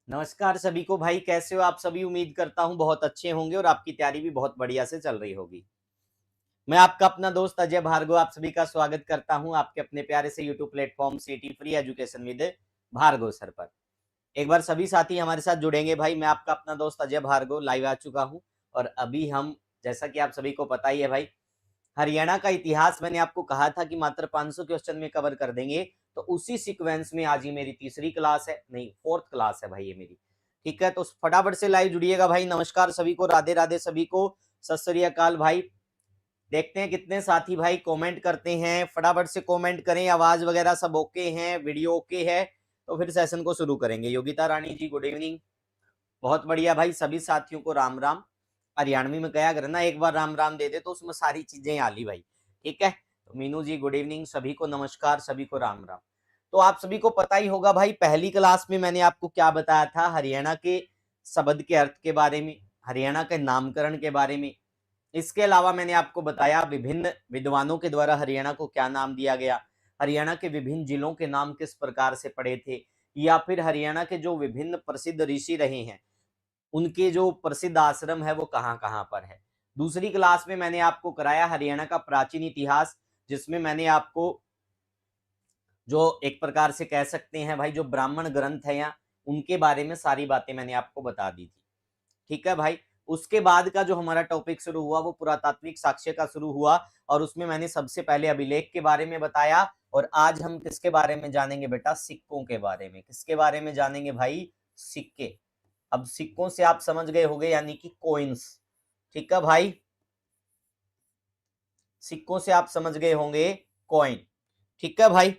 नमस्कार सभी को भाई, कैसे हो आप सभी। उम्मीद करता हूँ बहुत अच्छे होंगे और आपकी तैयारी भी बहुत बढ़िया से चल रही होगी। मैं आपका अपना दोस्त अजय भार्गव आप सभी का स्वागत करता हूँ आपके अपने प्यारे से YouTube platform city free education with Bhargav sir पर। एक बार सभी साथी हमारे साथ जुड़ेंगे भाई। मैं आपका अपना दोस्त अजय भार्गव लाइव आ चुका हूँ और अभी हम, जैसा कि आप सभी को पता ही है भाई, हरियाणा का इतिहास मैंने आपको कहा था कि मात्र 500 क्वेश्चन में कवर कर देंगे। तो उसी सीक्वेंस में आज ही मेरी तीसरी क्लास है, नहीं फोर्थ क्लास है भाई ये मेरी। ठीक है, तो फटाफट से लाइव जुड़िएगा भाई। नमस्कार सभी को, राधे राधे सभी को, सत श्री अकाल भाई। देखते हैं कितने साथी भाई कमेंट करते हैं। फटाफट से कमेंट करें, आवाज वगैरह सब ओके है, वीडियो ओके है, तो फिर सेशन को शुरू करेंगे। योगिता रानी जी गुड इवनिंग, बहुत बढ़िया भाई। सभी साथियों को राम राम। हरियाणवी में कहा करना, एक बार राम राम दे दे तो उसमें सारी चीजें आली भाई। ठीक है, तो मीनू जी गुड इवनिंग, सभी को नमस्कार, सभी को राम राम। तो आप सभी को पता ही होगा भाई, पहली क्लास में मैंने आपको क्या बताया था, हरियाणा के शब्द के अर्थ के बारे में, हरियाणा के नामकरण के बारे में। इसके अलावा मैंने आपको बताया विभिन्न विद्वानों के द्वारा हरियाणा को क्या नाम दिया गया, हरियाणा के विभिन्न जिलों के नाम किस प्रकार से पड़े थे, या फिर हरियाणा के जो विभिन्न प्रसिद्ध ऋषि रहे हैं उनके जो प्रसिद्ध आश्रम है वो कहाँ कहाँ पर है। दूसरी क्लास में मैंने आपको कराया हरियाणा का प्राचीन इतिहास, जिसमें मैंने आपको जो एक प्रकार से कह सकते हैं भाई जो ब्राह्मण ग्रंथ है या उनके बारे में सारी बातें मैंने आपको बता दी थी। ठीक है भाई। उसके बाद का जो हमारा टॉपिक शुरू हुआ वो पुरातात्विक साक्ष्य का शुरू हुआ और उसमें मैंने सबसे पहले अभिलेख के बारे में बताया। और आज हम किसके बारे में जानेंगे बेटा, सिक्कों के बारे में। किसके बारे में जानेंगे भाई, सिक्के। अब सिक्कों से आप समझ गए होंगे, यानी कि कॉइन्स। ठीक है भाई, सिक्कों से आप समझ गए होंगे कॉइन। ठीक है भाई,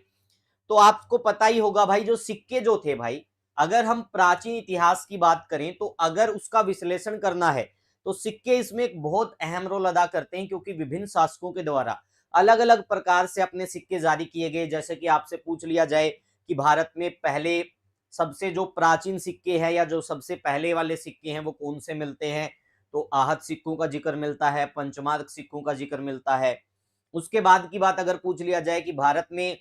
तो आपको पता ही होगा भाई जो सिक्के जो थे भाई, अगर हम प्राचीन इतिहास की बात करें तो अगर उसका विश्लेषण करना है तो सिक्के इसमें एक बहुत अहम रोल अदा करते हैं, क्योंकि विभिन्न शासकों के द्वारा अलग अलग प्रकार से अपने सिक्के जारी किए गए। जैसे कि आपसे पूछ लिया जाए कि भारत में पहले सबसे जो प्राचीन सिक्के हैं या जो सबसे पहले वाले सिक्के हैं वो कौन से मिलते हैं, तो आहत सिक्कों का जिक्र मिलता है, पंचमार्क सिक्कों का जिक्र मिलता है। उसके बाद की बात अगर पूछ लिया जाए कि भारत में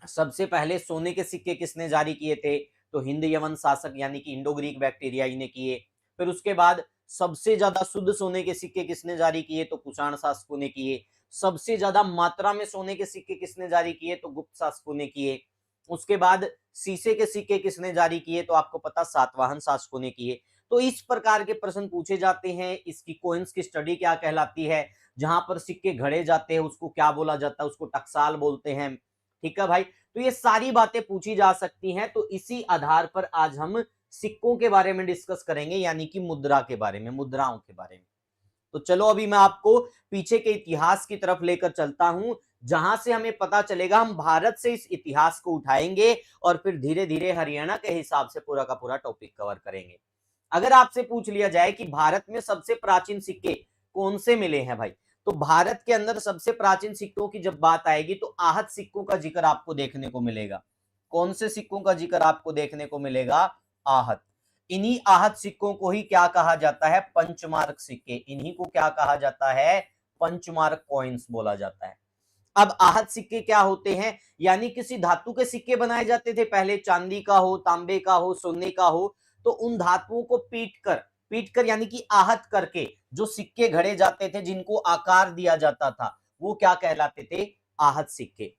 सबसे पहले सोने के सिक्के किसने जारी किए थे, तो हिंद यवन शासक यानी कि इंडो ग्रीक बैक्टीरियाई ने किए। फिर उसके बाद सबसे ज्यादा शुद्ध सोने के सिक्के किसने जारी किए, तो कुषाण शासकों ने किए। सबसे ज्यादा मात्रा में सोने के सिक्के किसने जारी किए, तो गुप्त शासकों ने किए। उसके बाद शीशे के सिक्के किसने जारी किए, तो आपको पता सातवाहन शासकों ने किए। तो इस प्रकार के प्रश्न पूछे जाते हैं। इसकी कोइंस की स्टडी क्या कहलाती है, जहां पर सिक्के घड़े जाते हैं उसको क्या बोला जाता है, उसको टकसाल बोलते हैं। ठीक है भाई, तो ये सारी बातें पूछी जा सकती हैं। तो इसी आधार पर आज हम सिक्कों के बारे में डिस्कस करेंगे, यानी कि मुद्रा के बारे में, मुद्राओं के बारे में। तो चलो अभी मैं आपको पीछे के इतिहास की तरफ लेकर चलता हूं, जहां से हमें पता चलेगा। हम भारत से इस इतिहास को उठाएंगे और फिर धीरे धीरे हरियाणा के हिसाब से पूरा का पूरा टॉपिक कवर करेंगे। अगर आपसे पूछ लिया जाए कि भारत में सबसे प्राचीन सिक्के कौन से मिले हैं भाई, तो भारत के अंदर सबसे प्राचीन सिक्कों की जब बात आएगी तो आहत सिक्कों का जिक्र आपको देखने को मिलेगा। कौन से सिक्कों का जिक्र आपको देखने को मिलेगा, आहत। इन्हीं आहत सिक्कों को ही क्या कहा जाता है, पंचमार्क सिक्के। इन्हीं को क्या कहा जाता है, पंचमार्क कॉइन्स बोला जाता है। अब आहत सिक्के क्या होते हैं, यानी किसी धातु के सिक्के बनाए जाते थे पहले, चांदी का हो, तांबे का हो, सोने का हो। तो उन धातुओं को पीट कर यानी कि आहत करके जो सिक्के घड़े जाते थे, जिनको आकार दिया जाता था, वो क्या कहलाते थे, आहत सिक्के।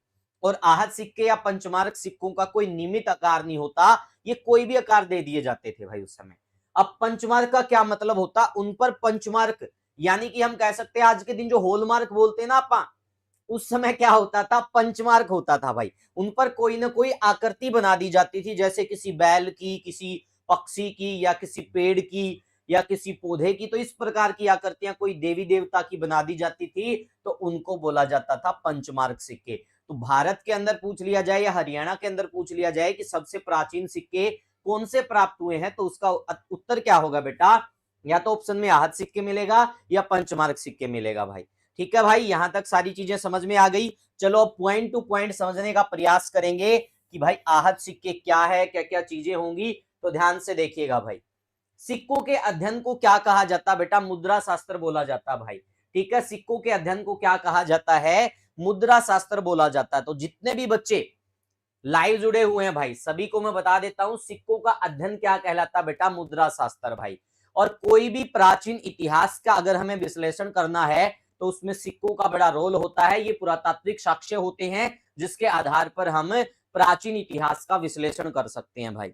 और आहत सिक्के या पंचमार्क सिक्कों का कोई नियमित आकार नहीं होता, ये कोई भी आकार दे दिए जाते थे भाई उस समय। अब पंचमार्क का क्या मतलब होता, उन पर पंचमार्क, यानी कि हम कह सकते हैं आज के दिन जो हॉलमार्क बोलते हैं ना आपा, उस समय क्या होता था, पंचमार्क होता था भाई। उन पर कोई ना कोई आकृति बना दी जाती थी, जैसे किसी बैल की, किसी पक्षी की, या किसी पेड़ की, या किसी पौधे की। तो इस प्रकार की आकृतियां कोई देवी देवता की बना दी जाती थी, तो उनको बोला जाता था पंचमार्क सिक्के। तो भारत के अंदर पूछ लिया जाए या हरियाणा के अंदर पूछ लिया जाए कि सबसे प्राचीन सिक्के कौन से प्राप्त हुए हैं, तो उसका उत्तर क्या होगा बेटा, या तो ऑप्शन में आहत सिक्के मिलेगा या पंचमार्क सिक्के मिलेगा भाई। ठीक है भाई, यहां तक सारी चीजें समझ में आ गई। चलो अब पॉइंट टू पॉइंट समझने का प्रयास करेंगे कि भाई आहत सिक्के क्या है, क्या क्या चीजें होंगी। तो ध्यान से देखिएगा भाई, सिक्कों के अध्ययन को क्या कहा जाता बेटा, मुद्रा शास्त्र बोला जाता भाई। ठीक है, सिक्कों के अध्ययन को क्या कहा जाता है, मुद्रा शास्त्र बोला जाता है। तो जितने भी बच्चे लाइव जुड़े हुए हैं भाई, सभी को मैं बता देता हूं सिक्कों का अध्ययन क्या कहलाता है बेटा, मुद्रा शास्त्र भाई। और कोई भी प्राचीन इतिहास का अगर हमें विश्लेषण करना है तो उसमें सिक्कों का बड़ा रोल होता है। ये पुरातात्विक साक्ष्य होते हैं जिसके आधार पर हम प्राचीन इतिहास का विश्लेषण कर सकते हैं भाई।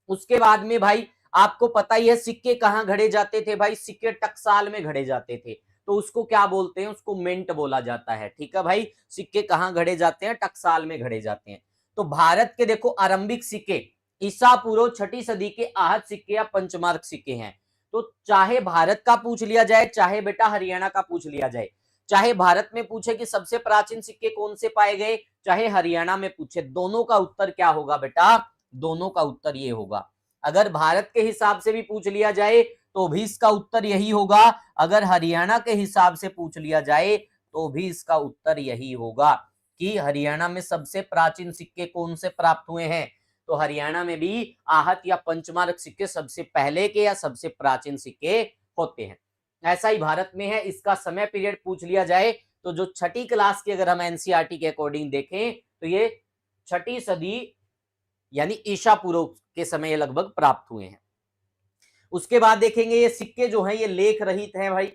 उसके बाद में भाई आपको पता ही है सिक्के कहां घड़े जाते थे भाई, सिक्के टकसाल में घड़े जाते थे, तो उसको क्या बोलते हैं, उसको मिंट बोला जाता है। ठीक है भाई, सिक्के कहां घड़े जाते हैं, टकसाल में घड़े जाते हैं। तो भारत के देखो आरंभिक सिक्के ईसा पूर्व 6ठी सदी के आहत सिक्के या पंचमार्क सिक्के हैं। तो चाहे भारत का पूछ लिया जाए, चाहे बेटा हरियाणा का पूछ लिया जाए, चाहे भारत में पूछे कि सबसे प्राचीन सिक्के कौन से पाए गए, चाहे हरियाणा में पूछे, दोनों का उत्तर क्या होगा बेटा, दोनों का उत्तर ये होगा। अगर भारत के हिसाब से भी पूछ लिया जाए तो भी इसका उत्तर यही होगा, अगर हरियाणा के हिसाब से पूछ लिया जाए तो भी इसका उत्तर यही होगा कि हरियाणा में सबसे प्राचीन सिक्के कौन से प्राप्त हुए हैं। तो हरियाणा में भी आहत या पंचमार्क सिक्के सबसे पहले के या सबसे प्राचीन सिक्के होते हैं। ऐसा ही भारत में है। इसका समय पीरियड पूछ लिया जाए तो जो 6ठी क्लास की अगर हम एनसीईआरटी के अकॉर्डिंग देखें तो ये 6ठी सदी यानी ईसा पूर्व के समय लगभग प्राप्त हुए हैं। उसके बाद देखेंगे ये सिक्के जो हैं ये लेख रहित हैं भाई,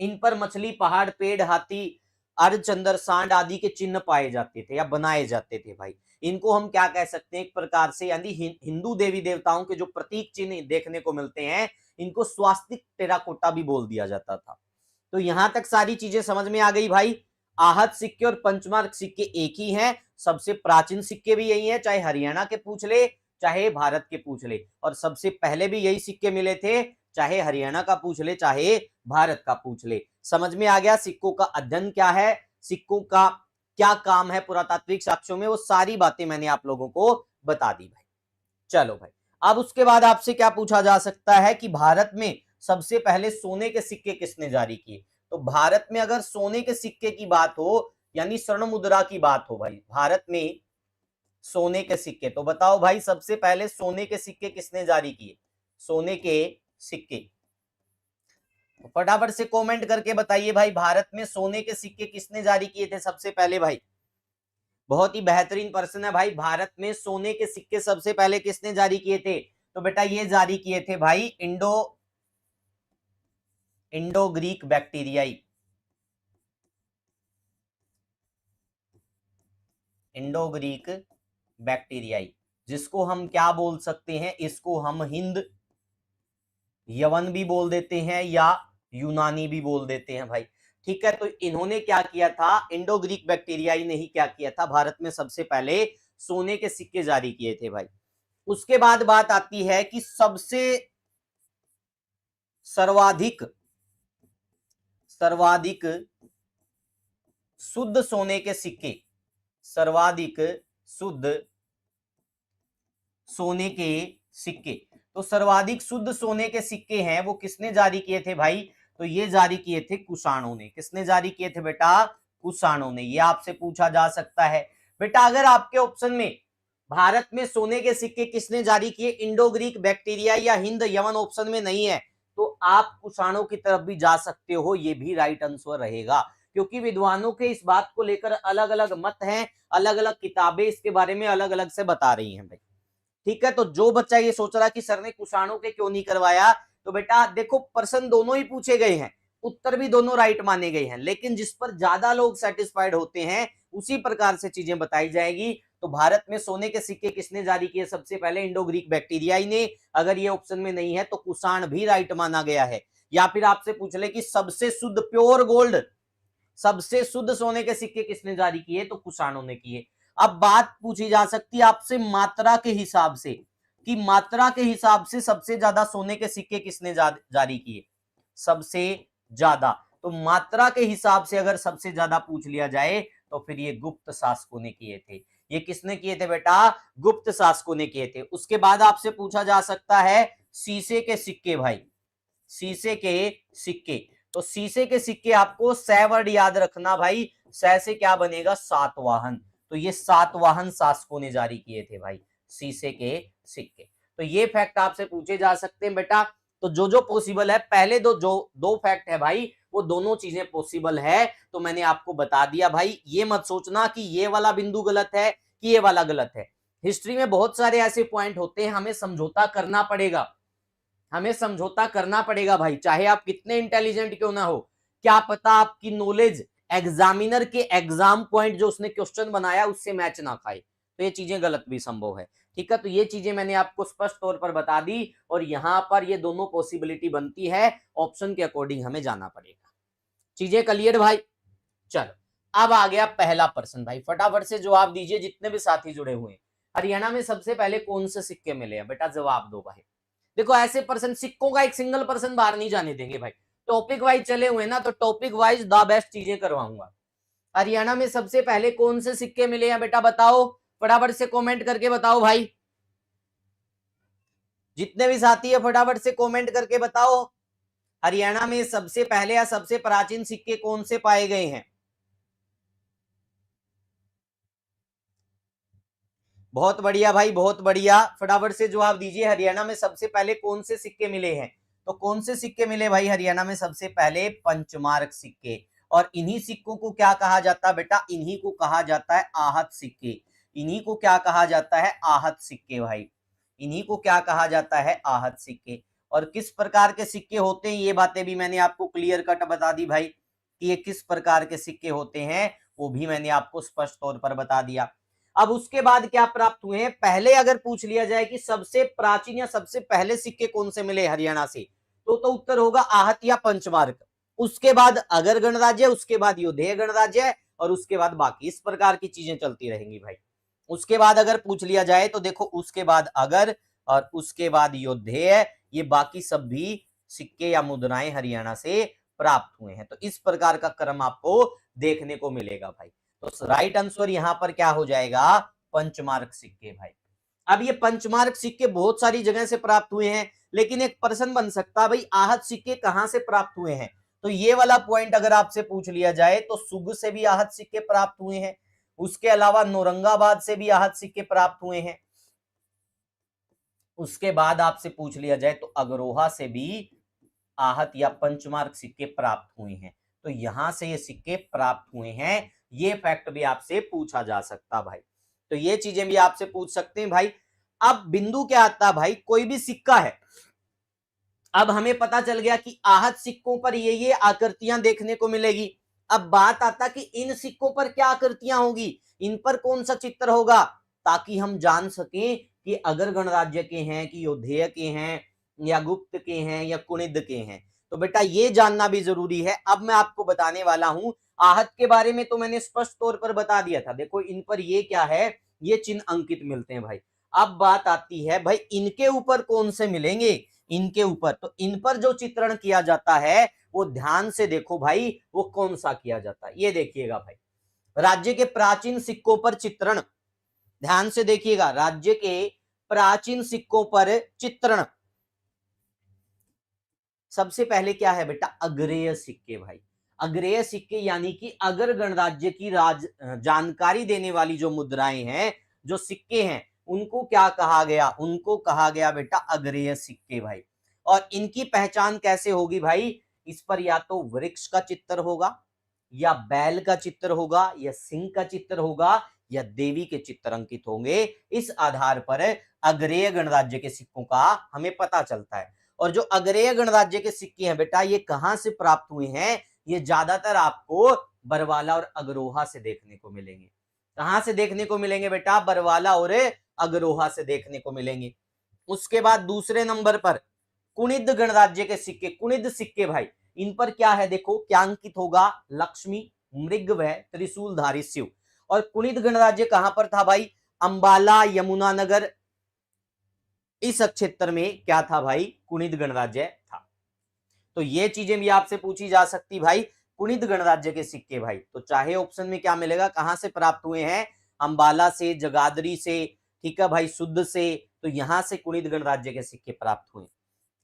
इन पर मछली, पहाड़, पेड़, हाथी, अर्धचंद्र, सांड आदि के चिन्ह पाए जाते थे या बनाए जाते थे भाई। इनको हम क्या कह सकते हैं, एक प्रकार से यानी हिंदू देवी देवताओं के जो प्रतीक चिन्ह देखने को मिलते हैं इनको स्वास्तिक टेराकोटा भी बोल दिया जाता था। तो यहां तक सारी चीजें समझ में आ गई भाई। आहत सिक्के और पंचमार्क सिक्के एक ही हैं, सबसे प्राचीन सिक्के भी यही हैं, चाहे हरियाणा के पूछ ले चाहे भारत के पूछ ले, और सबसे पहले भी यही सिक्के मिले थे, चाहे हरियाणा का पूछ ले चाहे भारत का पूछ ले। समझ में आ गया सिक्कों का अध्ययन क्या है, सिक्कों का क्या काम है पुरातात्विक साक्ष्यों में, वो सारी बातें मैंने आप लोगों को बता दी भाई। चलो भाई, अब उसके बाद आपसे क्या पूछा जा सकता है कि भारत में सबसे पहले सोने के सिक्के किसने जारी किए। तो भारत में अगर सोने के सिक्के की बात हो यानी स्वर्ण मुद्रा की बात हो भाई, भारत में सोने के सिक्के, तो बताओ भाई सबसे पहले सोने के सिक्के किसने जारी किए, सोने के सिक्के, तो फटाफट से कमेंट करके बताइए भाई, भारत में सोने के सिक्के किसने जारी किए थे सबसे पहले भाई। बहुत ही बेहतरीन प्रश्न है भाई, भारत में सोने के सिक्के सबसे पहले किसने जारी किए थे। तो बेटा ये जारी किए थे भाई इंडो ग्रीक बैक्टीरियाई, इंडो ग्रीक बैक्टीरियाई, जिसको हम क्या बोल सकते हैं, इसको हम हिंद यवन भी बोल देते हैं या यूनानी भी बोल देते हैं भाई। ठीक है, तो इन्होंने क्या किया था, इंडो ग्रीक बैक्टीरियाई ने ही क्या किया था, भारत में सबसे पहले सोने के सिक्के जारी किए थे भाई। उसके बाद बात आती है कि सबसे सर्वाधिक शुद्ध सोने के सिक्के, सर्वाधिक शुद्ध सोने के सिक्के, तो सर्वाधिक शुद्ध सोने के सिक्के हैं वो किसने जारी किए थे भाई, तो ये जारी किए थे कुषाणों ने। किसने जारी किए थे बेटा, कुषाणों ने। ये आपसे पूछा जा सकता है बेटा, अगर आपके ऑप्शन में भारत में सोने के सिक्के किसने जारी किए, इंडो ग्रीक बैक्टीरिया या हिंद यवन ऑप्शन में नहीं है, तो आप कुषाणों की तरफ भी जा सकते हो, ये भी राइट आंसर रहेगा, क्योंकि विद्वानों के इस बात को लेकर अलग अलग मत हैं, अलग अलग किताबें इसके बारे में अलग अलग से बता रही हैं भाई। ठीक है, तो जो बच्चा ये सोच रहा है कि सर ने कुषाणों के क्यों नहीं करवाया, तो बेटा देखो प्रश्न दोनों ही पूछे गए हैं, उत्तर भी दोनों राइट माने गए हैं, लेकिन जिस पर ज्यादा लोग सेटिस्फाइड होते हैं उसी प्रकार से चीजें बताई जाएगी। तो भारत में सोने के सिक्के किसने जारी किए सबसे पहले, इंडो ग्रीक बैक्टीरियाई ने। अगर ये ऑप्शन में नहीं है तो कुषाण भी राइट माना गया है। या फिर आपसे पूछ ले कि सबसे शुद्ध प्योर गोल्ड, सबसे शुद्ध सोने के सिक्के किसने जारी किए, तो कुषाणों ने किए। अब बात पूछी जा सकती है आपसे मात्रा के हिसाब से कि मात्रा के हिसाब से सबसे ज्यादा सोने के सिक्के किसने जारी किए, सबसे ज्यादा। तो मात्रा के हिसाब से अगर सबसे ज्यादा पूछ लिया जाए तो फिर ये गुप्त शासकों ने किए थे। ये किसने किए थे बेटा, गुप्त शासकों ने किए थे। उसके बाद आपसे पूछा जा सकता है शीशे के सिक्के भाई, शीशे के सिक्के। तो शीशे के सिक्के आपको 6 वर्ड याद रखना भाई, 6 से क्या बनेगा, सातवाहन। तो ये सातवाहन शासकों ने जारी किए थे भाई शीशे के सिक्के। तो ये फैक्ट आपसे पूछे जा सकते हैं बेटा। तो जो जो पॉसिबल है, पहले दो फैक्ट है भाई, वो दोनों चीजें पॉसिबल है, तो मैंने आपको बता दिया भाई। ये मत सोचना कि ये वाला बिंदु गलत है कि ये वाला गलत है, हिस्ट्री में बहुत सारे ऐसे पॉइंट होते हैं, हमें समझौता करना पड़ेगा, हमें समझौता करना पड़ेगा भाई, चाहे आप कितने इंटेलिजेंट क्यों ना हो। क्या पता आपकी नॉलेज एग्जामिनर के एग्जाम पॉइंट जो उसने क्वेश्चन बनाया उससे मैच ना खाए, तो ये चीजें गलत भी संभव है। ठीक है, तो ये चीजें मैंने आपको स्पष्ट तौर पर बता दी, और यहां पर ये दोनों पॉसिबिलिटी बनती है, ऑप्शन के अकॉर्डिंग हमें जाना पड़ेगा। चीजें क्लियर भाई? चलो, अब आ गया पहला प्रश्न भाई, फटाफट से जवाब दीजिए जितने भी साथी जुड़े हुए हैं। हरियाणा में सबसे पहले कौन से सिक्के मिले हैं? बेटा जवाब दो भाई। देखो ऐसे पर्सन, सिक्कों का एक सिंगल पर्सन बाहर नहीं जाने देंगे भाई, टॉपिक वाइज चले हुए ना, तो टॉपिक वाइज द बेस्ट चीजें करवाऊंगा। हरियाणा में सबसे पहले कौन से सिक्के मिले हैं बेटा बताओ, फटाफट से कमेंट करके बताओ भाई, जितने भी साथी है फटाफट से कमेंट करके बताओ, हरियाणा में सबसे पहले या सबसे प्राचीन सिक्के कौन से पाए गए हैं? बहुत बढ़िया भाई, बहुत बढ़िया, फटाफट से जवाब दीजिए। हरियाणा में सबसे पहले कौन से सिक्के मिले हैं? तो कौन से सिक्के मिले भाई हरियाणा में सबसे पहले? पंचमार्क सिक्के। और इन्हीं सिक्कों को क्या कहा जाता है बेटा? इन्हीं को कहा जाता है आहत सिक्के। इन्हीं को क्या कहा जाता है? आहत सिक्के भाई। इन्हीं को क्या कहा जाता है? आहत सिक्के। और किस प्रकार के सिक्के होते हैं, ये बातें भी मैंने आपको क्लियर कट बता दी भाई, कि ये किस प्रकार के सिक्के होते हैं वो भी मैंने आपको स्पष्ट तौर पर बता दिया। अब उसके बाद क्या प्राप्त हुए हैं? पहले अगर पूछ लिया जाए कि सबसे प्राचीन या सबसे पहले सिक्के कौन से मिले हरियाणा से, तो उत्तर होगा आहत या पंचमार्क। उसके बाद अगर गणराज्य, उसके बाद योधेय गणराज्य, और उसके बाद बाकी, इस प्रकार की चीजें चलती रहेंगी भाई। उसके बाद अगर पूछ लिया जाए तो देखो, उसके बाद अगर और उसके बाद योधेय, ये बाकी सब भी सिक्के या मुद्राएं हरियाणा से प्राप्त हुए हैं। तो इस प्रकार का क्रम आपको देखने को मिलेगा भाई। तो राइट आंसर यहां पर क्या हो जाएगा? पंचमार्क सिक्के भाई। अब ये पंचमार्क सिक्के बहुत सारी जगह से प्राप्त हुए हैं, लेकिन एक प्रश्न बन सकता है भाई, आहत सिक्के कहां से प्राप्त हुए हैं? तो ये वाला पॉइंट अगर आपसे पूछ लिया जाए तो सुग से भी आहत सिक्के प्राप्त हुए हैं, उसके अलावा नौरंगाबाद से भी आहत सिक्के प्राप्त हुए हैं, उसके बाद आपसे पूछ लिया जाए तो अगरोहा से भी आहत या पंचमार्क सिक्के प्राप्त हुए हैं। तो यहां से ये सिक्के प्राप्त हुए हैं, ये फैक्ट भी आपसे पूछा जा सकता भाई। तो ये चीजें भी आपसे पूछ सकते हैं भाई। अब बिंदु क्या आता है भाई, कोई भी सिक्का है, अब हमें पता चल गया कि आहत सिक्कों पर ये आकृतियां देखने को मिलेगी। अब बात आता कि इन सिक्कों पर क्या आकृतियां होगी, इन पर कौन सा चित्र होगा, ताकि हम जान सकें कि अगर गणराज्य के हैं, कि योधेय के हैं, या गुप्त के हैं, या कुणिद के हैं। तो बेटा ये जानना भी जरूरी है। अब मैं आपको बताने वाला हूं, आहत के बारे में तो मैंने स्पष्ट तौर पर बता दिया था। देखो इन पर ये क्या है, ये चिन्ह अंकित मिलते हैं भाई। अब बात आती है भाई, इनके ऊपर कौन से मिलेंगे? इनके ऊपर, तो इन पर जो चित्रण किया जाता है वो ध्यान से देखो भाई, वो कौन सा किया जाता है, ये देखिएगा भाई। राज्य के प्राचीन सिक्कों पर चित्रण, ध्यान से देखिएगा, राज्य के प्राचीन सिक्कों पर चित्रण। सबसे पहले क्या है बेटा? अग्रेय सिक्के भाई। अग्रेय सिक्के यानी कि अगर गणराज्य की जानकारी देने वाली जो मुद्राएं हैं, जो सिक्के हैं, उनको क्या कहा गया? उनको कहा गया बेटा अग्रेय सिक्के भाई। और इनकी पहचान कैसे होगी भाई? इस पर या तो वृक्ष का चित्र होगा, या बैल का चित्र होगा, या सिंह का चित्र होगा, या देवी के चित्र अंकित होंगे। इस आधार पर अग्रेय गणराज्य के सिक्कों का हमें पता चलता है। और जो अग्रेय गणराज्य के सिक्के हैं बेटा, ये कहां से प्राप्त हुए हैं? ये ज्यादातर आपको बरवाला और अग्रोहा से देखने को मिलेंगे। कहां से देखने को मिलेंगे बेटा? बरवाला और अग्रोहा से देखने को मिलेंगे। उसके बाद दूसरे नंबर पर कुणिद गणराज्य के सिक्के, कुणिद सिक्के भाई, इन पर क्या है? देखो क्या अंकित होगा? लक्ष्मी, मृग व त्रिशूलधारी शिव। और कुणिद गणराज्य कहां पर था भाई? अंबाला, यमुनानगर, इस क्षेत्र में क्या था भाई? कुणिद गणराज्य था। तो ये चीजें भी आपसे पूछी जा सकती भाई, कुणिद गणराज्य के सिक्के भाई। तो चाहे ऑप्शन में क्या मिलेगा, कहां से प्राप्त हुए हैं? अंबाला से, जगाधरी से, ठीक है भाई, शुद्ध से। तो यहां से कुणिद गणराज्य के सिक्के प्राप्त हुए।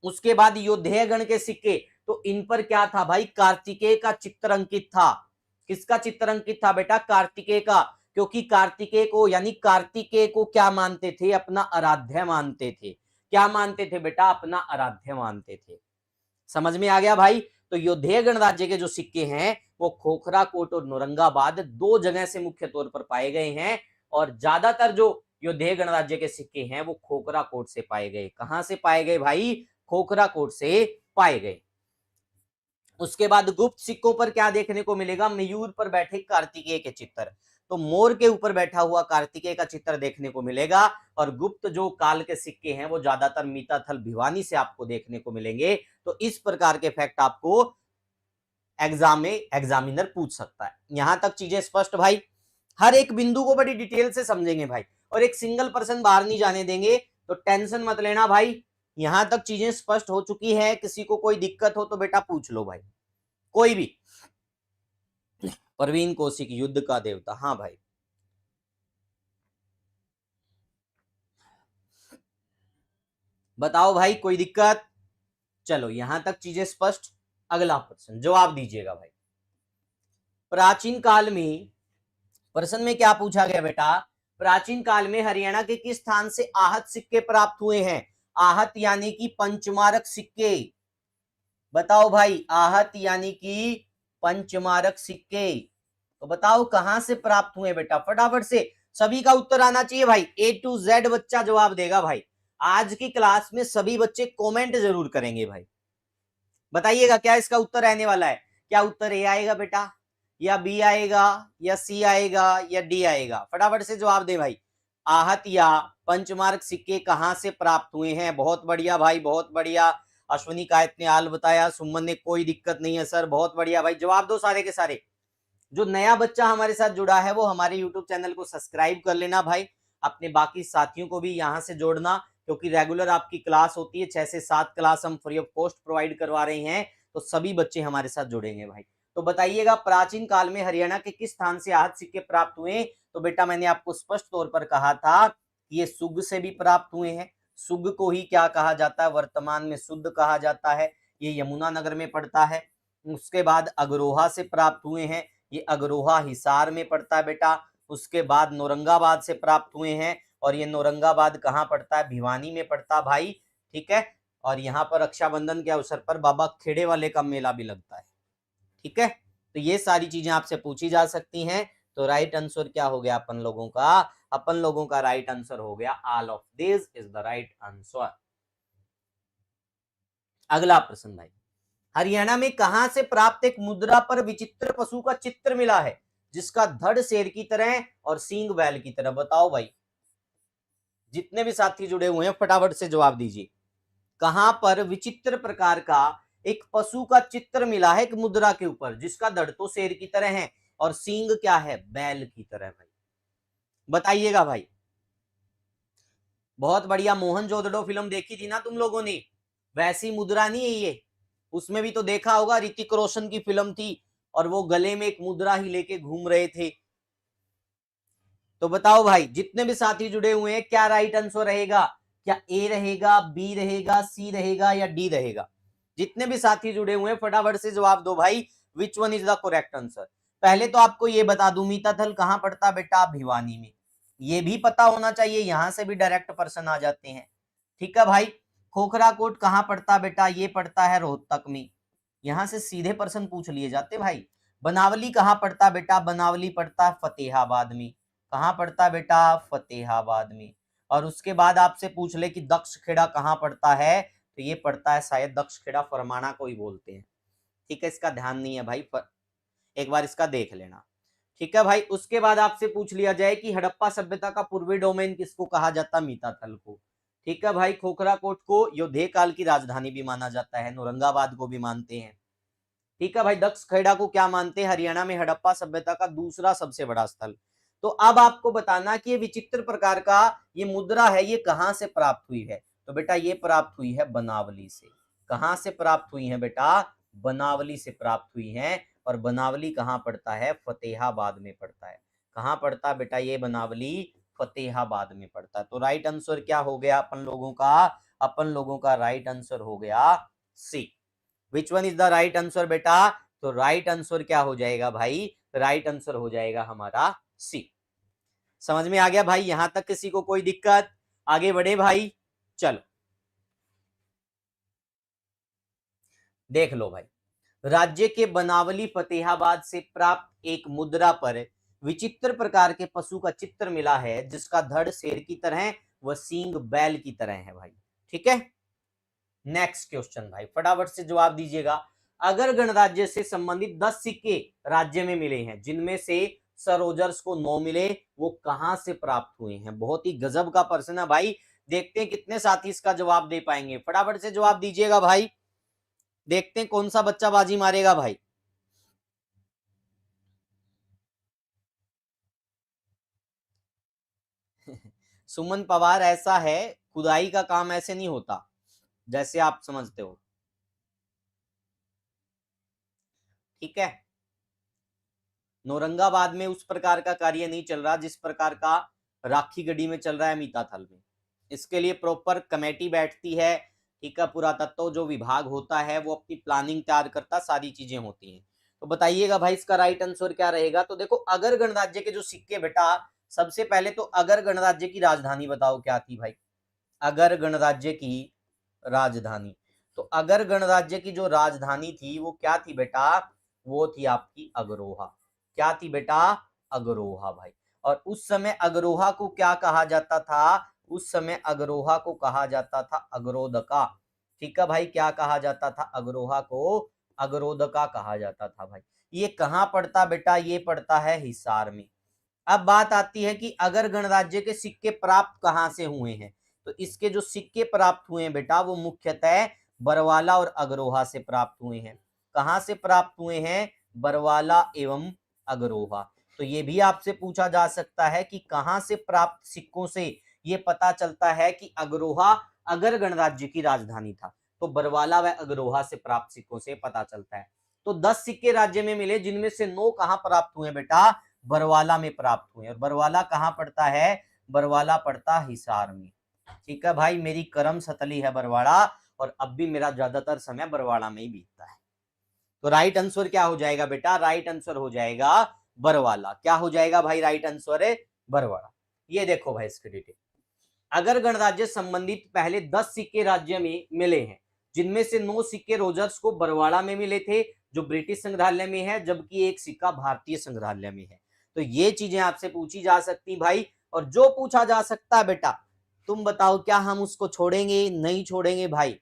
उसके बाद योधेय गण के सिक्के, तो इन पर क्या था भाई? कार्तिकेय का चित्र अंकित था। किसका चित्र अंकित था बेटा? कार्तिकेय का। क्योंकि कार्तिकेय को, यानी कार्तिकेय को क्या मानते थे? अपना आराध्य मानते थे। क्या मानते थे बेटा? अपना आराध्य मानते थे। समझ में आ गया भाई? तो योधेय गणराज्य के जो सिक्के हैं वो खोखरा कोट और नौरंगाबाद दो जगह से मुख्य तौर पर पाए गए हैं। और ज्यादातर जो योधेय गणराज्य के सिक्के हैं वो खोखरा कोट से पाए गए। कहां से पाए गए भाई? खोखरा कोट से पाए गए। उसके बाद गुप्त सिक्कों पर क्या देखने को मिलेगा? मयूर पर बैठे कार्तिकेय के चित्र। तो मोर के ऊपर बैठा हुआ कार्तिकेय का चित्र देखने को मिलेगा। और गुप्त जो काल के सिक्के हैं वो ज्यादातर मीताथल भिवानी से आपको देखने को मिलेंगे। तो इस प्रकार के फैक्ट आपको एग्जाम में एग्जामिनर पूछ सकता है। यहां तक चीजें स्पष्ट भाई? हर एक बिंदु को बड़ी डिटेल से समझेंगे भाई, और एक सिंगल पर्सन बाहर नहीं जाने देंगे, तो टेंशन मत लेना भाई। यहां तक चीजें स्पष्ट हो चुकी है। किसी को कोई दिक्कत हो तो बेटा पूछ लो भाई, कोई भी। प्रवीण कौशिक युद्ध का देवता, हाँ भाई। बताओ भाई, कोई दिक्कत? चलो यहां तक चीजें स्पष्ट। अगला प्रश्न जवाब दीजिएगा भाई। प्राचीन काल में, प्रश्न में क्या पूछा गया बेटा? प्राचीन काल में हरियाणा के किस स्थान से आहत सिक्के प्राप्त हुए हैं? आहत यानी कि पंचमारक सिक्के। बताओ भाई, आहत यानी कि पंचमारक सिक्के। तो बताओ कहां से प्राप्त हुए बेटा? फटाफट से सभी का उत्तर आना चाहिए भाई। A to Z बच्चा जवाब देगा भाई। आज की क्लास में सभी बच्चे कमेंट जरूर करेंगे भाई। बताइएगा क्या इसका उत्तर रहने वाला है? क्या उत्तर ए आएगा बेटा, या बी आएगा, या सी आएगा, या डी आएगा? फटाफट से जवाब दे भाई। आहत या पंचमार्क सिक्के कहां से प्राप्त हुए हैं? बहुत बढ़िया भाई, बहुत बढ़िया। अश्विनी कायत ने आल बताया, सुमन ने कोई दिक्कत नहीं है सर, बहुत बढ़िया भाई। जवाब दो सारे के सारे। जो नया बच्चा हमारे साथ जुड़ा है वो हमारे यूट्यूब चैनल को सब्सक्राइब कर लेना भाई। अपने बाकी साथियों को भी यहाँ से जोड़ना, क्योंकि रेगुलर आपकी क्लास होती है। 6 से 7 क्लास हम फ्री ऑफ कॉस्ट प्रोवाइड करवा रहे हैं, तो सभी बच्चे हमारे साथ जुड़ेंगे भाई। तो बताइएगा, प्राचीन काल में हरियाणा के किस स्थान से आहत सिक्के प्राप्त हुए? तो बेटा मैंने आपको स्पष्ट तौर पर कहा था कि ये सुग से भी प्राप्त हुए हैं। सुग को ही क्या कहा जाता है? वर्तमान में शुद्ध कहा जाता है। ये यमुना नगर में पड़ता है। उसके बाद अग्रोहा से प्राप्त हुए हैं। ये अग्रोहा हिसार में पड़ता है बेटा। उसके बाद नौरंगाबाद से प्राप्त हुए हैं, और ये नौरंगाबाद कहाँ पड़ता है? भिवानी में पड़ता भाई। ठीक है। और यहाँ पर रक्षाबंधन के अवसर पर बाबा खेड़े वाले का मेला भी लगता है। ठीक है। तो ये सारी चीजें आपसे पूछी जा सकती हैं। तो राइट आंसर क्या हो गया अपन लोगों का? अपन लोगों का राइट आंसर हो गया all of this is the right answer. अगला प्रश्न भाई, हरियाणा में कहां से प्राप्त एक मुद्रा पर विचित्र पशु का चित्र मिला है, जिसका धड़ शेर की तरह और सींग बैल की तरह? बताओ भाई, जितने भी साथी जुड़े हुए हैं फटाफट से जवाब दीजिए। कहां पर विचित्र प्रकार का एक पशु का चित्र मिला है एक मुद्रा के ऊपर, जिसका धड़ तो शेर की तरह है और सींग क्या है? बैल की तरह भाई। बताइएगा भाई। बहुत बढ़िया। मोहनजोदड़ो फिल्म देखी थी ना तुम लोगों ने? वैसी मुद्रा नहीं है ये। उसमें भी तो देखा होगा, ऋतिक रोशन की फिल्म थी और वो गले में एक मुद्रा ही लेके घूम रहे थे। तो बताओ भाई, जितने भी साथी जुड़े हुए हैं, क्या राइट आंसर रहेगा? क्या ए रहेगा, बी रहेगा, सी रहेगा, या डी रहेगा? जितने भी साथी जुड़े हुए हैं फटाफट से जवाब दो भाई। विच one is the correct answer? पहले तो आपको ये बता दूं, मीताथल कहां पड़ता बेटा? भिवानी में। ये भी पता होना चाहिए, यहां से भी डायरेक्ट पर्सन आ जाते हैं। ठीक है भाई। खोखरा कोट कहां पड़ता बेटा? ये पड़ता है रोहतक में। यहां से सीधे पर्सन पूछ लिए जाते भाई। बनावली कहां पड़ता बेटा? बनावली पड़ता फतेहाबाद में। कहां पड़ता बेटा? फतेहाबाद में। और उसके बाद आपसे पूछ ले कि दक्ष खेड़ा कहां पड़ता है, तो ये पड़ता है शायद दक्ष खेड़ा फरमाना को ही बोलते हैं। ठीक है, इसका ध्यान नहीं है भाई, एक बार इसका देख लेना। ठीक है भाई। उसके बाद आपसे पूछ लिया जाए कि हड़प्पा सभ्यता का पूर्वी डोमेन किसको कहा जाता? मीताथल को। ठीक है भाई। खोखरा कोट को योधेय काल की राजधानी भी माना जाता है, औरंगाबाद को भी मानते हैं। ठीक है भाई। दक्ष खेड़ा को क्या मानते हैं? हरियाणा में हड़प्पा सभ्यता का दूसरा सबसे बड़ा स्थल। तो अब आपको बताना कि ये विचित्र प्रकार का ये मुद्रा है, ये कहां से प्राप्त हुई है? तो बेटा ये प्राप्त हुई है बनावली से। कहां से प्राप्त हुई है बेटा? बनावली से प्राप्त हुई है। और बनावली कहां पड़ता है? फतेहाबाद में पड़ता है। कहां पड़ता बेटा ये बनावली? फतेहाबाद में पड़ता है। तो राइट आंसर क्या हो गया अपन लोगों का? अपन लोगों का राइट आंसर हो गया C. Which one is the right answer बेटा? तो राइट आंसर क्या हो जाएगा भाई? राइट आंसर हो जाएगा हमारा सी। समझ में आ गया भाई? यहां तक किसी को कोई दिक्कत? आगे बढ़े भाई। चलो देख लो भाई। राज्य के बनावली फतेहाबाद से प्राप्त एक मुद्रा पर विचित्र प्रकार के पशु का चित्र मिला है जिसका धड़ शेर की तरह व सींग बैल की तरह है भाई। ठीक है, नेक्स्ट क्वेश्चन भाई फटाफट से जवाब दीजिएगा। अगर गणराज्य से संबंधित 10 सिक्के राज्य में मिले हैं जिनमें से सर रोजर्स को 9 मिले, वो कहां से प्राप्त हुए हैं? बहुत ही गजब का प्रश्न है भाई, देखते हैं कितने साथी इसका जवाब दे पाएंगे। फटाफट से जवाब दीजिएगा भाई, देखते हैं कौन सा बच्चा बाजी मारेगा भाई। सुमन पवार, ऐसा है खुदाई का काम ऐसे नहीं होता जैसे आप समझते हो। ठीक है, औरंगाबाद में उस प्रकार का कार्य नहीं चल रहा जिस प्रकार का राखी गढ़ी में चल रहा है मीताथल में। इसके लिए प्रॉपर कमेटी बैठती है। ठीक है, पुरातत्व जो विभाग होता है वो अपनी प्लानिंग तैयार करता, सारी चीजें होती हैं। तो बताइएगा भाई इसका राइट आंसर क्या रहेगा? तो देखो, अगर गणराज्य के जो सिक्के बेटा, सबसे पहले तो अगर गणराज्य की राजधानी बताओ क्या थी भाई? अगर गणराज्य की राजधानी, तो अगर गणराज्य की जो राजधानी थी वो क्या थी बेटा? वो थी आपकी अगरोहा। क्या थी बेटा? अगरोहा भाई। और उस समय अगरोहा को क्या कहा जाता था? उस समय अगरोहा को कहा जाता था अगरोदका। ठीक है भाई, क्या कहा जाता था? अगरोहा को अगरोदका कहा जाता था भाई। ये कहां पड़ता बेटा? ये पड़ता है हिसार में। अब बात आती है कि अगर गणराज्य के सिक्के प्राप्त कहां से हुए हैं, तो इसके जो सिक्के प्राप्त हुए हैं बेटा वो मुख्यतः बरवाला और अगरोहा से प्राप्त हुए हैं। कहां से प्राप्त हुए हैं? बरवाला एवं अगरोहा। तो ये भी आपसे पूछा जा सकता है कि कहां से प्राप्त सिक्कों से ये पता चलता है कि अगरोहा अगर गणराज्य की राजधानी था, तो बरवाला व अगरोहा से प्राप्त सिक्कों से पता चलता है। तो 10 सिक्के राज्य में मिले जिनमें से 9 कहां प्राप्त हुए बेटा? बरवाला में प्राप्त हुए। और बरवाला कहां पड़ता है? बरवाला पड़ता हिसार में। ठीक है भाई, मेरी करम सतली है बरवाड़ा, और अब भी मेरा ज्यादातर समय बरवाड़ा में ही बीतता है। तो राइट आंसर क्या हो जाएगा बेटा? राइट आंसर हो जाएगा बरवाला। क्या हो जाएगा भाई? राइट आंसर है बरवाड़ा। ये देखो भाई इसकी डिटेल। अगर गणराज्य संबंधित पहले 10 सिक्के राज्य में मिले हैं जिनमें से 9 सिक्के रोजर्स को बरवाड़ा में मिले थे जो ब्रिटिश संग्रहालय में है, जबकि एक सिक्का भारतीय संग्रहालय में है। तो ये चीजें आपसे पूछी जा सकती भाई, और जो पूछा जा सकता है बेटा, तुम बताओ क्या हम उसको छोड़ेंगे? नहीं छोड़ेंगे भाई।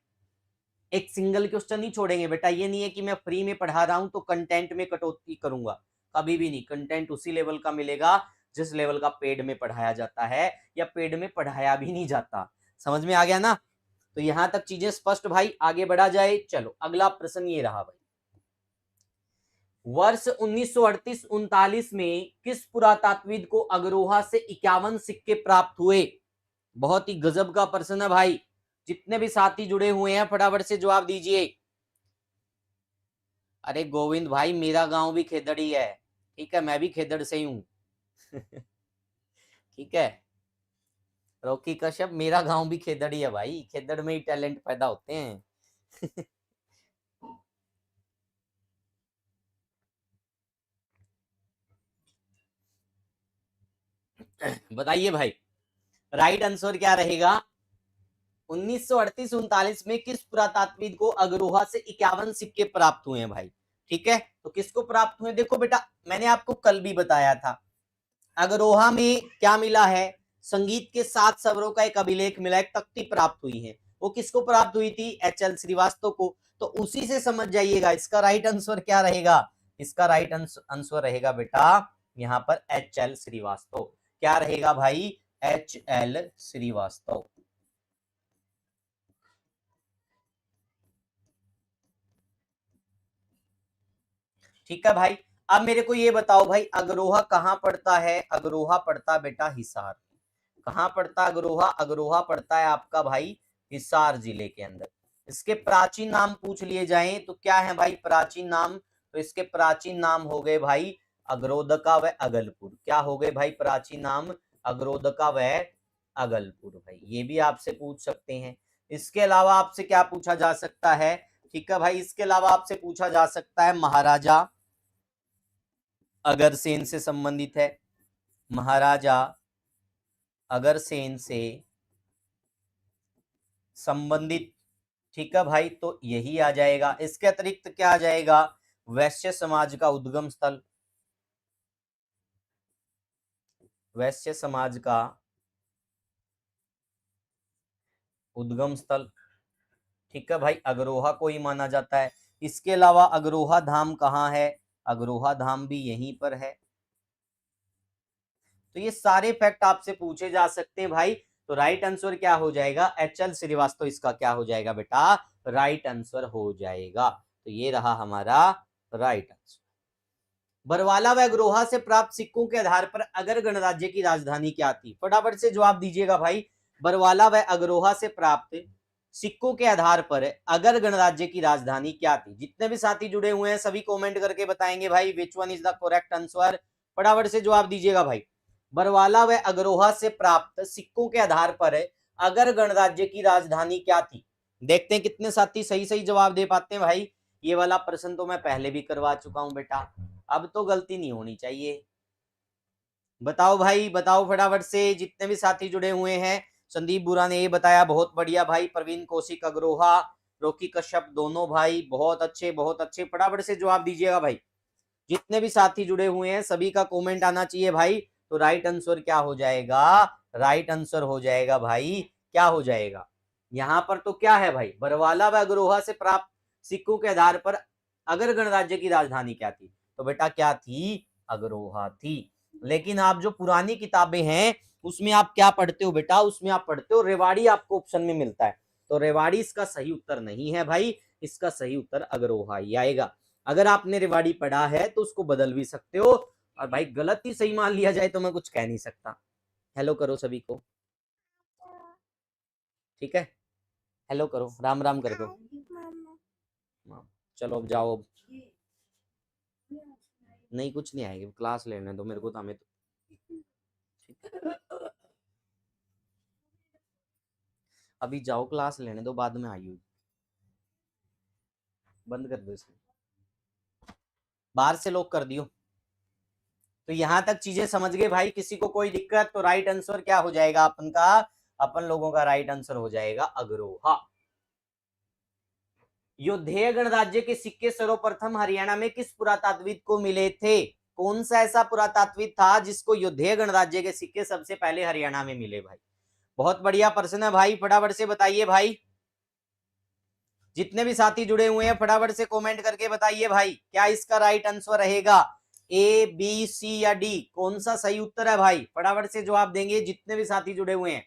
एक सिंगल क्वेश्चन नहीं छोड़ेंगे बेटा। ये नहीं है कि मैं फ्री में पढ़ा रहा हूं तो कंटेंट में कटौती करूंगा, कभी भी नहीं। कंटेंट उसी लेवल का मिलेगा जिस लेवल का पेड में पढ़ाया जाता है, या पेड में पढ़ाया भी नहीं जाता। समझ में आ गया ना? तो यहां तक चीजें स्पष्ट भाई, आगे बढ़ा जाए। चलो अगला प्रश्न ये रहा भाई। वर्ष 1938-39 में किस पुरातात्विद को अगरोहा से 51 सिक्के प्राप्त हुए? बहुत ही गजब का प्रश्न है भाई। जितने भी साथी जुड़े हुए हैं फटाफट से जवाब दीजिए। अरे गोविंद भाई, मेरा गांव भी खेदड़ी है। ठीक है, मैं भी खेदड़ से ही हूं। ठीक है, रॉकी कश्यप, मेरा गांव भी खेदड़ी है भाई। खेदड़ में ही टैलेंट पैदा होते हैं। बताइए भाई, राइट आंसर क्या रहेगा? 1938-39 में किस पुरातात्विद को अगरोहा से 51 सिक्के प्राप्त हुए हैं भाई? ठीक है, तो किसको प्राप्त हुए? देखो बेटा, मैंने आपको कल भी बताया था, अगरोहा में क्या मिला है? संगीत के 7 स्वरों का एक अभिलेख मिला, एक तख्ती प्राप्त हुई है। वो किसको प्राप्त हुई थी? एच.एल. श्रीवास्तव को। तो उसी से समझ जाइएगा इसका राइट आंसर क्या रहेगा। इसका राइट आंसर रहेगा बेटा यहाँ पर एच.एल. श्रीवास्तव। क्या रहेगा भाई? एच.एल. श्रीवास्तव। ठीक है भाई, अब मेरे को ये बताओ भाई, अगरोहा कहां पड़ता है? अगरोहा पड़ता बेटा हिसार। कहां पड़ता अगरोहा? अगरोहा पड़ता है आपका भाई हिसार जिले के अंदर। इसके प्राचीन नाम पूछ लिए जाएं तो क्या है भाई प्राचीन नाम? तो इसके प्राचीन नाम हो गए भाई अगरोदका व अगलपुर। क्या हो गए भाई प्राचीन नाम? अगरोदका व अगलपुर भाई। ये भी आपसे पूछ सकते हैं। इसके अलावा आपसे क्या पूछा जा सकता है? ठीक है भाई, इसके अलावा आपसे पूछा जा सकता है महाराजा अगरसेन से संबंधित है। महाराजा अगरसेन से संबंधित। ठीक है भाई, तो यही आ जाएगा। इसके अतिरिक्त क्या आ जाएगा? वैश्य समाज का उद्गम स्थल। वैश्य समाज का उद्गम स्थल, ठीक है भाई, अग्रोहा को ही माना जाता है। इसके अलावा अग्रोहा धाम कहाँ है? अग्रोहा धाम भी यहीं पर है। तो ये सारे फैक्ट आपसे पूछे जा सकते हैं भाई। तो राइट आंसर क्या हो जाएगा? एच.एल. श्रीवास्तव इसका क्या हो जाएगा बेटा? राइट आंसर हो जाएगा। तो ये रहा हमारा राइट आंसर। बरवाला व अग्रोहा से प्राप्त सिक्कों के आधार पर अगर गणराज्य की राजधानी क्या थी? फटाफट से जवाब दीजिएगा भाई। बरवाला व अग्रोहा से प्राप्त सिक्कों के आधार पर अगर गणराज्य की राजधानी क्या थी? जितने भी साथी जुड़े हुए हैं सभी कमेंट करके बताएंगे भाई विच one is the correct answer. फटाफट से जवाब दीजिएगा भाई। बरवाला व अग्रोहा से प्राप्त सिक्कों के आधार पर अगर गणराज्य की राजधानी क्या थी? देखते हैं कितने साथी सही सही जवाब दे पाते हैं भाई। ये वाला प्रश्न तो मैं पहले भी करवा चुका हूं बेटा, अब तो गलती नहीं होनी चाहिए। बताओ भाई, बताओ फटाफट से, जितने भी साथी जुड़े हुए हैं। संदीप बुरा ने ये बताया, बहुत बढ़िया भाई। प्रवीण कौशिक अग्रोहा, रोकी कश्यप दोनों भाई, बहुत अच्छे बहुत अच्छे। फटाफट से जवाब दीजिएगा भाई। जितने भी साथी जुड़े हुए हैं सभी का कमेंट आना चाहिए भाई। तो राइट आंसर क्या हो जाएगा? राइट आंसर हो जाएगा भाई, क्या हो जाएगा? यहां पर तो क्या है भाई? बरवाला व अग्रोहा से प्राप्त सिक्कों के आधार पर अगर गणराज्य की राजधानी क्या थी? तो बेटा क्या थी? अग्रोहा थी। लेकिन आप जो पुरानी किताबें हैं उसमें आप क्या पढ़ते हो बेटा? उसमें आप पढ़ते हो रेवाड़ी, आपको ऑप्शन में मिलता है। तो रेवाड़ी इसका सही उत्तर नहीं है भाई, इसका सही उत्तर अग्रोहा ही आएगा। अगर आपने रेवाड़ी पढ़ा है तो उसको बदल भी सकते हो, और भाई गलत ही सही मान लिया जाए तो मैं कुछ कह नहीं सकता। हेलो करो सभी को, ठीक है? हेलो करो, राम राम कर दो। चलो अब जाओ। नहीं कुछ नहीं आएगी, क्लास लेने दो मेरे को, तो हमें तो अभी जाओ क्लास लेने दो, बाद में आई। बंद कर दो इसको, बाहर से लॉक कर दियो। तो यहां तक चीजें समझ गए भाई? किसी को कोई दिक्कत? तो राइट आंसर क्या हो जाएगा अपन का? अपन लोगों का राइट आंसर हो जाएगा अग्रोहा। योद्धेय गणराज्य के सिक्के सर्वप्रथम हरियाणा में किस पुरातात्विद को मिले थे? कौन सा ऐसा पुरातात्विद था जिसको योद्धेय गणराज्य के सिक्के सबसे पहले हरियाणा में मिले भाई? बहुत बढ़िया प्रश्न है भाई, फटाफट से बताइए भाई। जितने भी साथी जुड़े हुए हैं फटाफट से कमेंट करके बताइए भाई, क्या इसका राइट आंसर रहेगा? ए बी सी या डी? कौन सा सही उत्तर है भाई? फटाफट से जवाब देंगे जितने भी साथी जुड़े हुए हैं।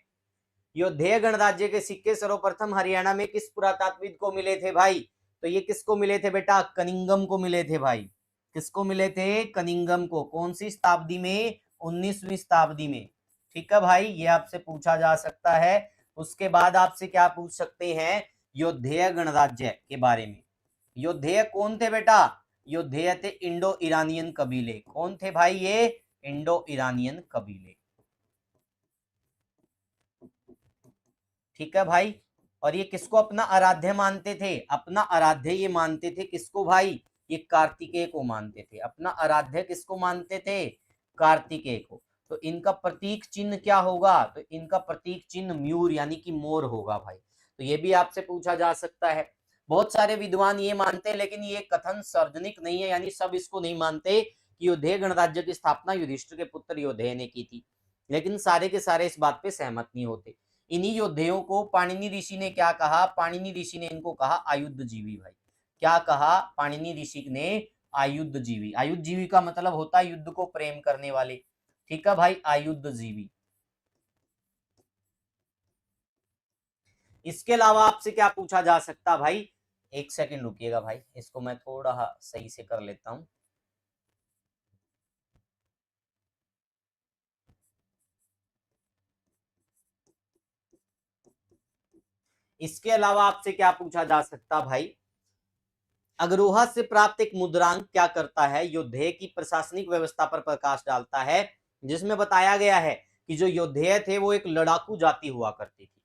योद्धेय गणराज्य के सिक्के सर्वप्रथम हरियाणा में किस पुरातात्विद को मिले थे भाई? तो ये किसको मिले थे बेटा? कनिंगम को मिले थे भाई। किसको मिले थे? कनिंगम को। कौन सी शताब्दी में? 19वीं शताब्दी में। ठीक है भाई, ये आपसे पूछा जा सकता है। उसके बाद आपसे क्या पूछ सकते हैं? योद्धेय गणराज्य के बारे में। योद्धेय कौन थे बेटा? योद्धेय थे इंडो ईरानियन कबीले। कौन थे भाई ये? इंडो ईरानियन कबीले। ठीक है भाई। और ये किसको अपना आराध्य मानते थे? अपना आराध्य ये मानते थे किसको भाई? ये कार्तिकेय को मानते थे। अपना आराध्य किसको मानते थे? कार्तिकेय को। तो इनका प्रतीक चिन्ह क्या होगा? तो इनका प्रतीक चिन्ह मयूर यानी कि मोर होगा भाई। तो ये भी आपसे पूछा जा सकता है। बहुत सारे विद्वान ये मानते हैं, लेकिन ये कथन सार्वजनिक नहीं है, यानी सब इसको नहीं मानते कि योद्धेय गणराज्य की स्थापना युधिष्ठिर के पुत्र योद्धेय ने की थी। लेकिन सारे के सारे इस बात पे सहमत नहीं होते। इन्हीं योद्धेयों को पाणिनि ऋषि ने क्या कहा? पाणिनि ऋषि ने इनको कहा आयुध जीवी भाई। क्या कहा पाणिनि ऋषि ने? आयुध जीवी। आयुध जीवी का मतलब होता है युद्ध को प्रेम करने वाले। ठीक है भाई, आयुध जीवी। इसके अलावा आपसे क्या पूछा जा सकता भाई? एक सेकंड रुकिएगा भाई, इसको मैं थोड़ा सही से कर लेता हूं। इसके अलावा आपसे क्या पूछा जा सकता भाई? अग्रोहा से प्राप्त एक मुद्रांक क्या करता है? योद्धेय की प्रशासनिक व्यवस्था पर प्रकाश डालता है, जिसमें बताया गया है कि जो योद्धेय थे वो एक लड़ाकू जाति हुआ करती थी।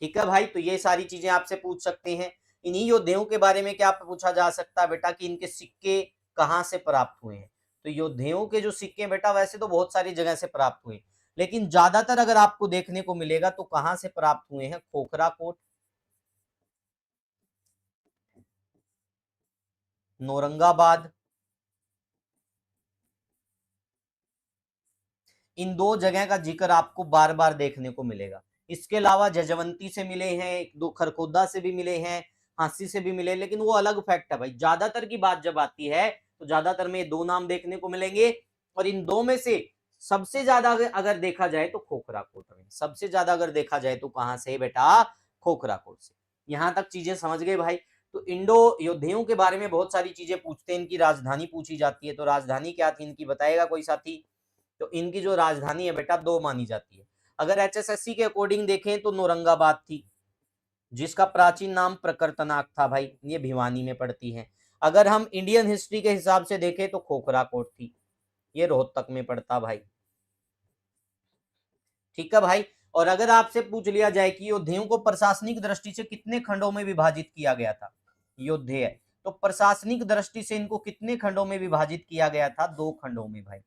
ठीक है भाई, तो ये सारी चीजें आपसे पूछ सकते हैं। इन्हीं योद्धेयों के बारे में क्या पूछा जा सकता है बेटा कि इनके सिक्के कहां से प्राप्त हुए हैं? तो योद्धेयों के जो सिक्के बेटा वैसे तो बहुत सारी जगह से प्राप्त हुए, लेकिन ज्यादातर अगर आपको देखने को मिलेगा तो कहां से प्राप्त हुए हैं? खोखरा कोट, नौरंगाबाद, इन दो जगह का जिक्र आपको बार बार देखने को मिलेगा। इसके अलावा जजवंती से मिले हैं, एक दो खरखोदा से भी मिले हैं, हांसी से भी मिले, लेकिन वो अलग फैक्ट है भाई। ज्यादातर की बात जब आती है तो ज्यादातर में दो नाम देखने को मिलेंगे, और इन दो में से सबसे ज्यादा अगर देखा जाए तो खोखराकोट में, सबसे ज्यादा अगर देखा जाए तो कहां से बेटा, खोखराकोट से। यहां तक चीजें समझ गए भाई। तो इंडो योद्धाओं के बारे में बहुत सारी चीजें पूछते हैं, इनकी राजधानी पूछी जाती है, तो राजधानी क्या थी इनकी, बताएगा कोई साथी? तो इनकी जो राजधानी है बेटा दो मानी जाती है। अगर एचएसएससी के अकॉर्डिंग देखें तो नौरंगाबाद थी, जिसका प्राचीन नाम प्रकर्तनाक था भाई, ये भिवानी में पड़ती है। अगर हम इंडियन हिस्ट्री के हिसाब से देखें तो खोखराकोट थी, ये रोहतक में पड़ता भाई। ठीक है भाई। और अगर आपसे पूछ लिया जाए कि योद्धाओं को प्रशासनिक दृष्टि से कितने खंडों में विभाजित किया गया था, योद्धे है तो प्रशासनिक दृष्टि से इनको कितने खंडों में विभाजित किया गया था, दो खंडों में भाई।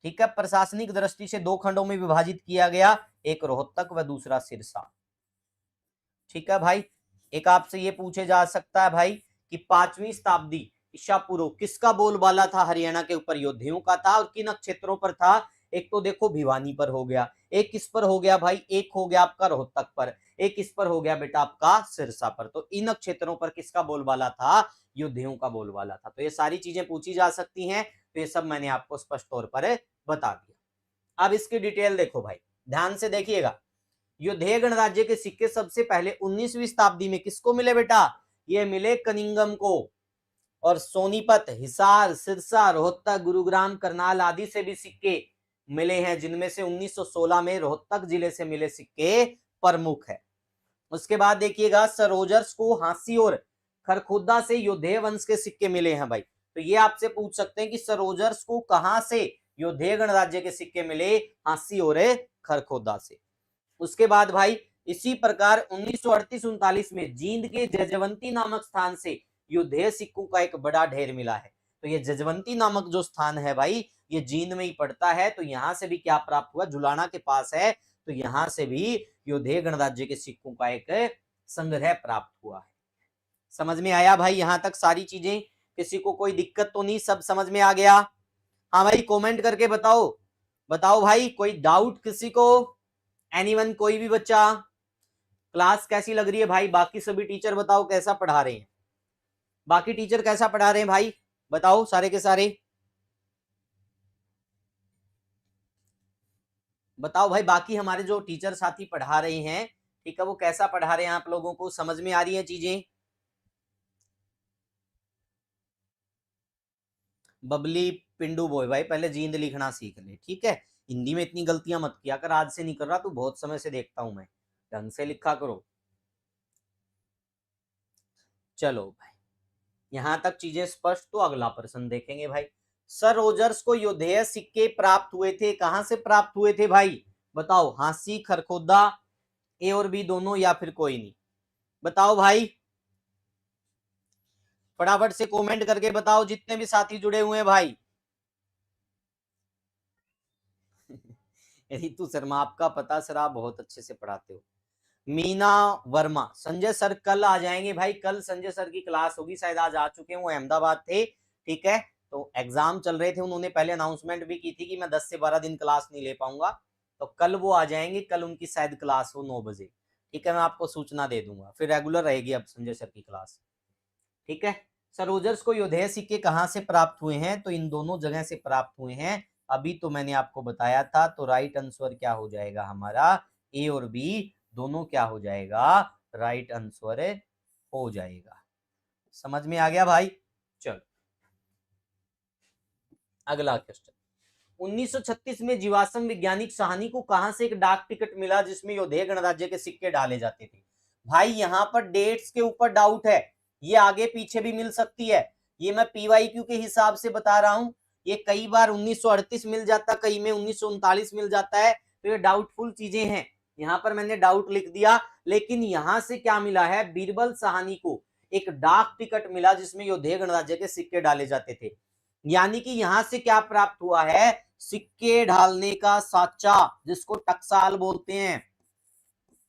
ठीक है, प्रशासनिक दृष्टि से दो खंडों में विभाजित किया गया, एक रोहतक व दूसरा सिरसा। ठीक है भाई। एक आपसे ये पूछे जा सकता है भाई कि 5वीं शताब्दी ईसा पूर्व किसका बोलबाला था हरियाणा के ऊपर, योद्धाओं का था, और किन क्षेत्रों पर था? एक तो देखो भिवानी पर हो गया, एक किस पर हो गया भाई, एक हो गया आपका रोहतक पर, एक किस पर हो गया बेटा आपका सिरसा पर। तो इन क्षेत्रों पर किसका बोलबाला था, योद्धाओं का बोलबाला था। तो ये सारी चीजें पूछी जा सकती हैं, तो ये सब मैंने आपको स्पष्ट तौर पर बता दिया। अब इसकी डिटेल देखो भाई, ध्यान से देखिएगा। योद्धेय गणराज्य के सिक्के सबसे पहले 19वीं शताब्दी में किसको मिले बेटा, ये मिले कनिंगम को, और सोनीपत, हिसार, सिरसा, रोहतक, गुरुग्राम, करनाल आदि से भी सिक्के मिले हैं, जिनमें से 1916 में रोहतक जिले से मिले सिक्के प्रमुख है। उसके बाद देखिएगा सरोजर्स को हांसी और खरखोदा से योद्धेय वंश के सिक्के मिले हैं भाई। तो ये आपसे पूछ सकते हैं कि सरोजर्स को कहां से योद्धेय गणराज्य के सिक्के मिले, हांसी और खरखोदा से। उसके बाद भाई इसी प्रकार 1938-39 में जींद के जजवंती नामक स्थान से योद्धेय सिक्कों का एक बड़ा ढेर मिला है। तो ये जजवंती नामक जो स्थान है भाई, ये जींद में ही पड़ता है। तो यहां से भी क्या प्राप्त हुआ, जुलाना के पास है, तो यहां से भी योद्धेय गणराज्य के सिक्कों का एक संग्रह प्राप्त हुआ है। समझ में आया भाई यहां तक सारी चीजें? किसी को कोई दिक्कत तो नहीं, सब समझ में आ गया? हाँ भाई कमेंट करके बताओ, बताओ भाई कोई डाउट किसी को, एनीवन, कोई भी बच्चा? क्लास कैसी लग रही है भाई? बाकी सभी टीचर बताओ कैसा पढ़ा रहे हैं, बाकी टीचर कैसा पढ़ा रहे हैं भाई, बताओ सारे के सारे बताओ भाई। बाकी हमारे जो टीचर साथी पढ़ा रहे हैं, ठीक है, वो कैसा पढ़ा रहे हैं, आप लोगों को समझ में आ रही है चीजें? बबली पिंडू बॉय भाई पहले जींद लिखना सीख ले, ठीक है, हिंदी में इतनी गलतियां मत किया कर, आज से नहीं कर रहा तू, बहुत समय से देखता हूं मैं, ढंग से लिखा करो। चलो भाई यहां तक चीजें स्पष्ट, तो अगला प्रश्न देखेंगे भाई। सर रोजर्स को योद्धेय सिक्के प्राप्त हुए थे, कहां से प्राप्त हुए थे भाई, बताओ? हांसी, खरखोदा, ए और बी दोनों, या फिर कोई नहीं? बताओ भाई फटाफट से कमेंट करके बताओ, जितने भी साथी जुड़े हुए हैं भाई। रितु शर्मा, आपका पता सर, आप बहुत अच्छे से पढ़ाते हो। मीना वर्मा, संजय सर कल आ जाएंगे भाई, कल संजय सर की क्लास होगी, शायद आज आ चुके हैं, वो अहमदाबाद थे, ठीक है, तो एग्जाम चल रहे थे, उन्होंने पहले अनाउंसमेंट भी की थी कि मैं 10 से 12 दिन क्लास नहीं ले पाऊंगा, तो कल वो आ जाएंगे, कल उनकी शायद क्लास हो 9 बजे, ठीक है, मैं आपको सूचना दे दूंगा, फिर रेगुलर रहेगी अब संजय सर की क्लास, ठीक है। सरोजर्स को योद्धेय सिक्के कहां से प्राप्त हुए हैं, तो इन दोनों जगह से प्राप्त हुए हैं, अभी तो मैंने आपको बताया था। तो राइट आंसर क्या हो जाएगा हमारा, ए और बी दोनों क्या हो जाएगा, राइट आंसर हो जाएगा। समझ में आ गया भाई? चलो अगला क्वेश्चन। 1936 में जीवाश्म वैज्ञानिक साहनी को कहां से एक डाक टिकट मिला जिसमें योद्धेय गणराज्य के सिक्के डाले जाते थे? भाई यहां पर डेट्स के ऊपर डाउट है, ये आगे पीछे भी मिल सकती है, ये मैं पीवाईक्यू के हिसाब से बता रहा हूं, ये कई बार 1938 मिल जाता, कई में 1939 मिल जाता है, तो ये डाउटफुल चीजें हैं, यहां पर मैंने डाउट लिख दिया। लेकिन यहां से क्या मिला है, बीरबल साहनी को एक डाक टिकट मिला जिसमें योद्धेय गणराज्य के सिक्के डाले जाते थे, यानी कि यहां से क्या प्राप्त हुआ है, सिक्के ढालने का साचा, जिसको टकसाल बोलते हैं,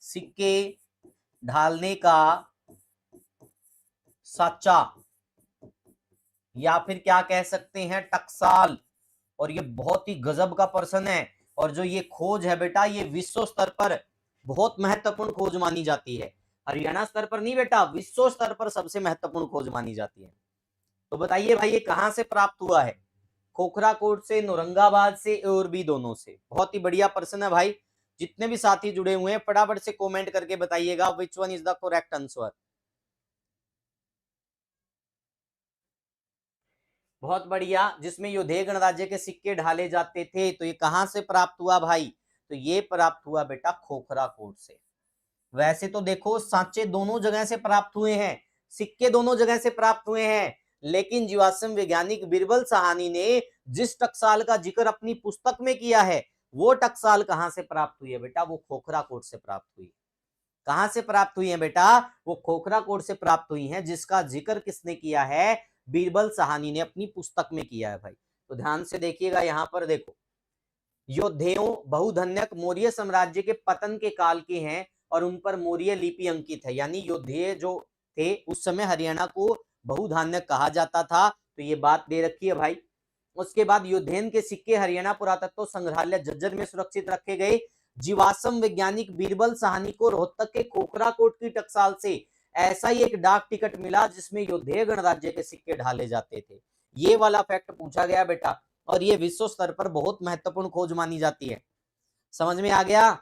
सिक्के ढालने का साचा, या फिर क्या कह सकते हैं, टकसाल, और ये बहुत ही गजब का पर्सन है। और जो ये खोज है बेटा, ये विश्व स्तर पर बहुत महत्वपूर्ण खोज मानी जाती है। हरियाणा स्तर पर नहीं बेटा, विश्व स्तर पर सबसे महत्वपूर्ण खोज मानी जाती है। तो बताइए भाई ये कहां से प्राप्त हुआ है? खोखराकोट से, औरंगाबाद से और भी दोनों से। बहुत ही बढ़िया पर्सन है भाई। जितने भी साथी जुड़े हुए हैं फटाफट से कमेंट करके बताइएगा विच one is the correct answer. बहुत बढ़िया। जिसमें योधेय गणराज्य के सिक्के ढाले जाते थे, तो ये कहां से प्राप्त हुआ भाई? तो ये प्राप्त हुआ बेटा खोखराकोट से। वैसे तो देखो सांचे दोनों जगह से प्राप्त हुए हैं, सिक्के दोनों जगह से प्राप्त हुए हैं, लेकिन जीवाश्म वैज्ञानिक बिरबल साहनी ने जिस टकसाल का जिक्र अपनी पुस्तक में किया है, वो टकसाल कहां से प्राप्त हुई है बेटा? वो खोखराकोट से प्राप्त हुई। कहां से प्राप्त हुई है बेटा? वो खोखराकोट से प्राप्त हुई हैं, जिसका जिक्र किसने किया है? बीरबल साहनी ने अपनी पुस्तक में किया है भाई। तो ध्यान से देखिएगा, यहां पर देखो, योद्धेयों बहुधन्यक मौर्य साम्राज्य के पतन के काल के हैं और उन पर मौर्य लिपि अंकित है। यानी योद्धेय जो थे उस समय हरियाणा को बहुधान्यक कहा जाता था, तो ये बात दे रखी है भाई। उसके बाद योद्धेन के सिक्के हरियाणा पुरातत्व संग्रहालय झज्जर में सुरक्षित रखे गए। जीवाश्म वैज्ञानिक बीरबल साहनी को रोहतक के खोखराकोट की टकसाल से ऐसा ही एक डाक टिकट मिला जिसमें योद्धेय गणराज्य के सिक्के ढाले जाते थे। ये वाला फैक्ट पूछा गया बेटा, और ये विश्व स्तर पर बहुत महत्वपूर्ण खोज मानी जाती है। समझ में आ गया?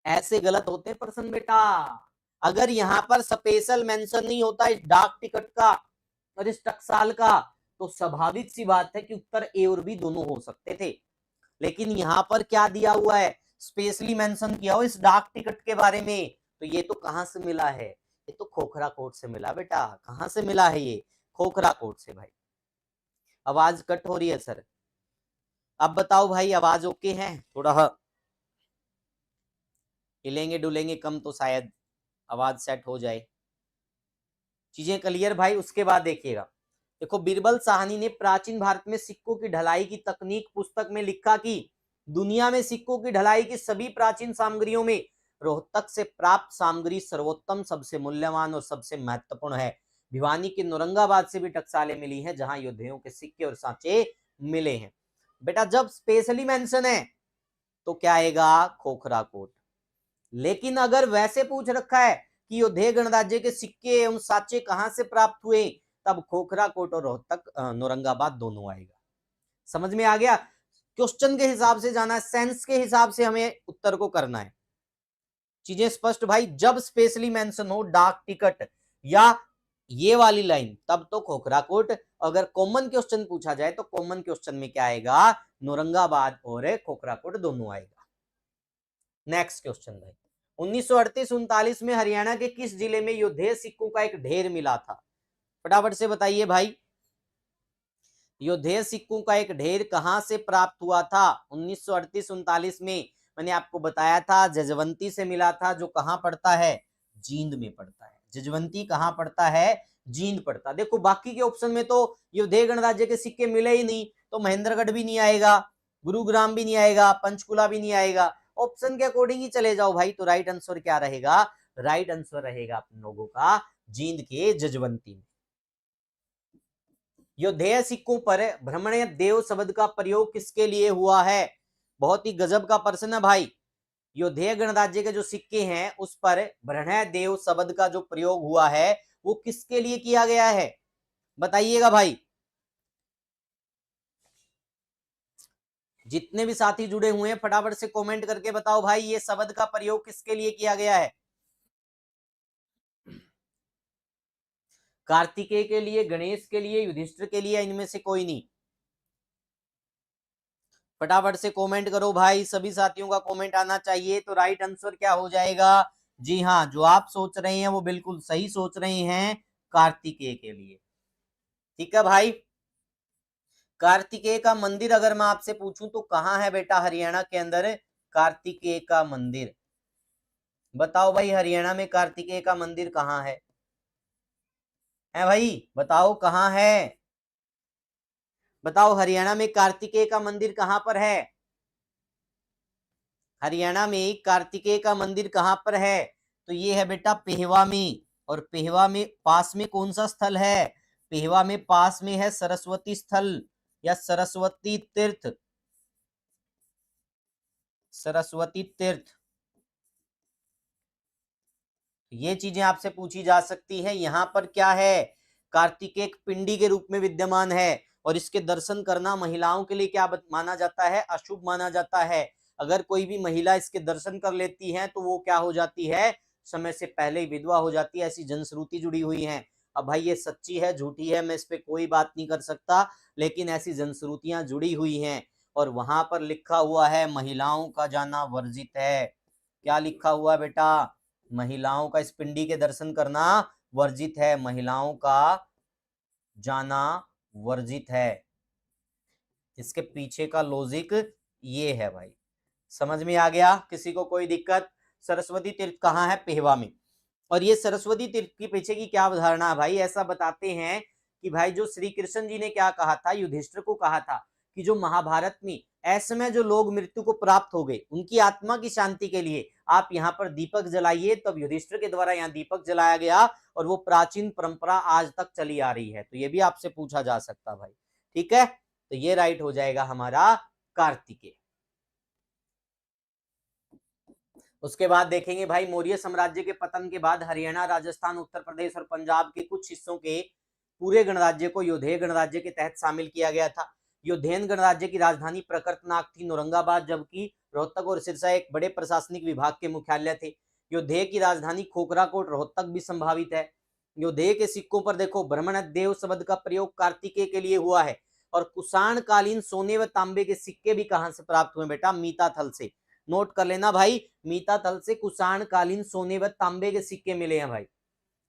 ऐसे गलत होते हैं प्रश्न बेटा। अगर यहां पर स्पेशल मेंशन नहीं होता इस डाक टिकट का और इस टकसाल का, तो स्वाभाविक सी बात है कि उत्तर ए और बी दोनों हो सकते थे। लेकिन यहां पर क्या दिया हुआ है? स्पेशली मेंशन किया हो इस डाक टिकट के बारे में। तो ये तो कहां से मिला है? ये तो खोखराकोट से मिला बेटा। कहां से मिला है ये? खोखराकोट से भाई। आवाज कट हो रही है सर। अब बताओ भाई, आवाज ओके है? थोड़ा हिलेंगे डुलेंगे कम तो शायद आवाज सेट हो जाए। चीजें क्लियर भाई? उसके बाद देखिएगा, देखो बीरबल साहनी ने प्राचीन भारत में सिक्कों की ढलाई की तकनीक पुस्तक में लिखा कि दुनिया में सिक्कों की ढलाई की सभी प्राचीन सामग्रियों में रोहतक से प्राप्त सामग्री सर्वोत्तम, सबसे मूल्यवान और सबसे महत्वपूर्ण है। भिवानी के औरंगाबाद से भी टकसालें मिली हैं जहां योद्धेयों के सिक्के और सांचे मिले हैं। बेटा जब स्पेशली मेंशन है तो क्या आएगा? खोखराकोट। लेकिन अगर वैसे पूछ रखा है कि योद्धेय गणराज्य के सिक्के एवं साचे कहां से प्राप्त हुए, तब खोखराकोट और रोहतक औरंगाबाद दोनों आएगा। समझ में आ गया? क्वेश्चन के हिसाब से जाना है, सेंस के हिसाब से हमें उत्तर को करना है। चीजें स्पष्ट भाई? जब स्पेशली मेंशन हो डाक टिकट या ये वाली लाइन, तब तो खोखराकोट। अगर कॉमन क्वेश्चन पूछा जाए तो कॉमन क्वेश्चन में क्या आएगा? औरंगाबाद और खोखराकोट दोनों आएगा। नेक्स्ट क्वेश्चन भाई, 1938-39 में हरियाणा के किस जिले में योद्धेय सिक्कों का एक ढेर मिला था? फटाफट से बताइए भाई, योद्धेय सिक्कों का एक ढेर कहां से प्राप्त हुआ था 1938-39 में? मैंने आपको बताया था जजवंती से मिला था, जो कहां पड़ता है? जींद में पड़ता है। जजवंती कहां पड़ता है? जींद पड़ता है। देखो बाकी के ऑप्शन में तो योद्धेय गणराज्य के सिक्के मिले ही नहीं, तो महेंद्रगढ़ भी नहीं आएगा, गुरुग्राम भी नहीं आएगा, पंचकुला भी नहीं आएगा। ऑप्शन के अकॉर्डिंग ही चले जाओ भाई। तो राइट आंसर क्या रहेगा? राइट आंसर रहेगा आप लोगों का जींद के जजवंती में। योद्धेय सिक्कों पर भ्रमण देव शब्द का प्रयोग किसके लिए हुआ है? बहुत ही गजब का प्रश्न है भाई। योद्धेय गणराज्य के जो सिक्के हैं उस पर भ्रमण देव शब्द का जो प्रयोग हुआ है वो किसके लिए किया गया है? बताइएगा भाई। जितने भी साथी जुड़े हुए हैं फटाफट से कमेंट करके बताओ भाई, ये शब्द का प्रयोग किसके लिए किया गया है? कार्तिकेय के लिए, गणेश के लिए, युधिष्ठिर के लिए, इनमें से कोई नहीं? फटाफट से कमेंट करो भाई, सभी साथियों का कमेंट आना चाहिए। तो राइट आंसर क्या हो जाएगा? जी हाँ, जो आप सोच रहे हैं वो बिल्कुल सही सोच रहे हैं, कार्तिकेय के लिए। ठीक है भाई। कार्तिकेय का मंदिर अगर मैं आपसे पूछूं तो कहां है बेटा हरियाणा के अंदर कार्तिकेय का मंदिर? बताओ भाई, हरियाणा में कार्तिकेय का मंदिर कहां है भाई? बताओ कहां है? बताओ हरियाणा में कार्तिकेय का मंदिर कहां पर है? हरियाणा में कार्तिकेय का मंदिर कहां पर है? तो ये है बेटा पेहवा में। और पेहवा में पास में कौन सा स्थल है? पेहवा में पास में है सरस्वती स्थल। या सरस्वती तीर्थ? सरस्वती तीर्थ, ये चीजें आपसे पूछी जा सकती है। यहां पर क्या है, कार्तिकेय एक पिंडी के रूप में विद्यमान है और इसके दर्शन करना महिलाओं के लिए क्या माना जाता है, अशुभ माना जाता है। अगर कोई भी महिला इसके दर्शन कर लेती है तो वो क्या हो जाती है, समय से पहले ही विधवा हो जाती है, ऐसी जनश्रुति जुड़ी हुई है। अब भाई ये सच्ची है झूठी है मैं इस पे कोई बात नहीं कर सकता, लेकिन ऐसी जनश्रुतियां जुड़ी हुई हैं और वहां पर लिखा हुआ है महिलाओं का जाना वर्जित है। क्या लिखा हुआ बेटा, महिलाओं का इस पिंडी के दर्शन करना वर्जित है, महिलाओं का जाना वर्जित है। इसके पीछे का लॉजिक ये है भाई, समझ में आ गया, किसी को कोई दिक्कत? सरस्वती तीर्थ कहाँ है, पेहवा में। और ये सरस्वती तीर्थ के पीछे की क्या अवधारणा है भाई, ऐसा बताते हैं कि भाई जो श्री कृष्ण जी ने क्या कहा था, युधिष्ठिर को कहा था कि जो महाभारत में ऐसे में जो लोग मृत्यु को प्राप्त हो गए उनकी आत्मा की शांति के लिए आप यहाँ पर दीपक जलाइए। तब युधिष्ठिर के द्वारा यहाँ दीपक जलाया गया और वो प्राचीन परंपरा आज तक चली आ रही है। तो ये भी आपसे पूछा जा सकता भाई, ठीक है। तो ये राइट हो जाएगा हमारा कार्तिकेय। उसके बाद देखेंगे भाई, मौर्य साम्राज्य के पतन के बाद हरियाणा, राजस्थान, उत्तर प्रदेश और पंजाब के कुछ हिस्सों के पूरे गणराज्य को योधेय गणराज्य के तहत शामिल किया गया था। योधेन गणराज्य की राजधानी प्रकटनाग थी औरंगाबाद, जबकि रोहतक और सिरसा एक बड़े प्रशासनिक विभाग के मुख्यालय थे। योधेय की राजधानी खोखराकोट रोहतक भी संभावित है। योधेय के सिक्कों पर देखो ब्रह्मण देव शब्द का प्रयोग कार्तिकेय के लिए हुआ है। और कुषाण कालीन सोने व तांबे के सिक्के भी कहां से प्राप्त हुए बेटा, मीता थल से। नोट कर लेना भाई, मीता थल से कुषाण कालीन सोने व तांबे के सिक्के मिले हैं भाई।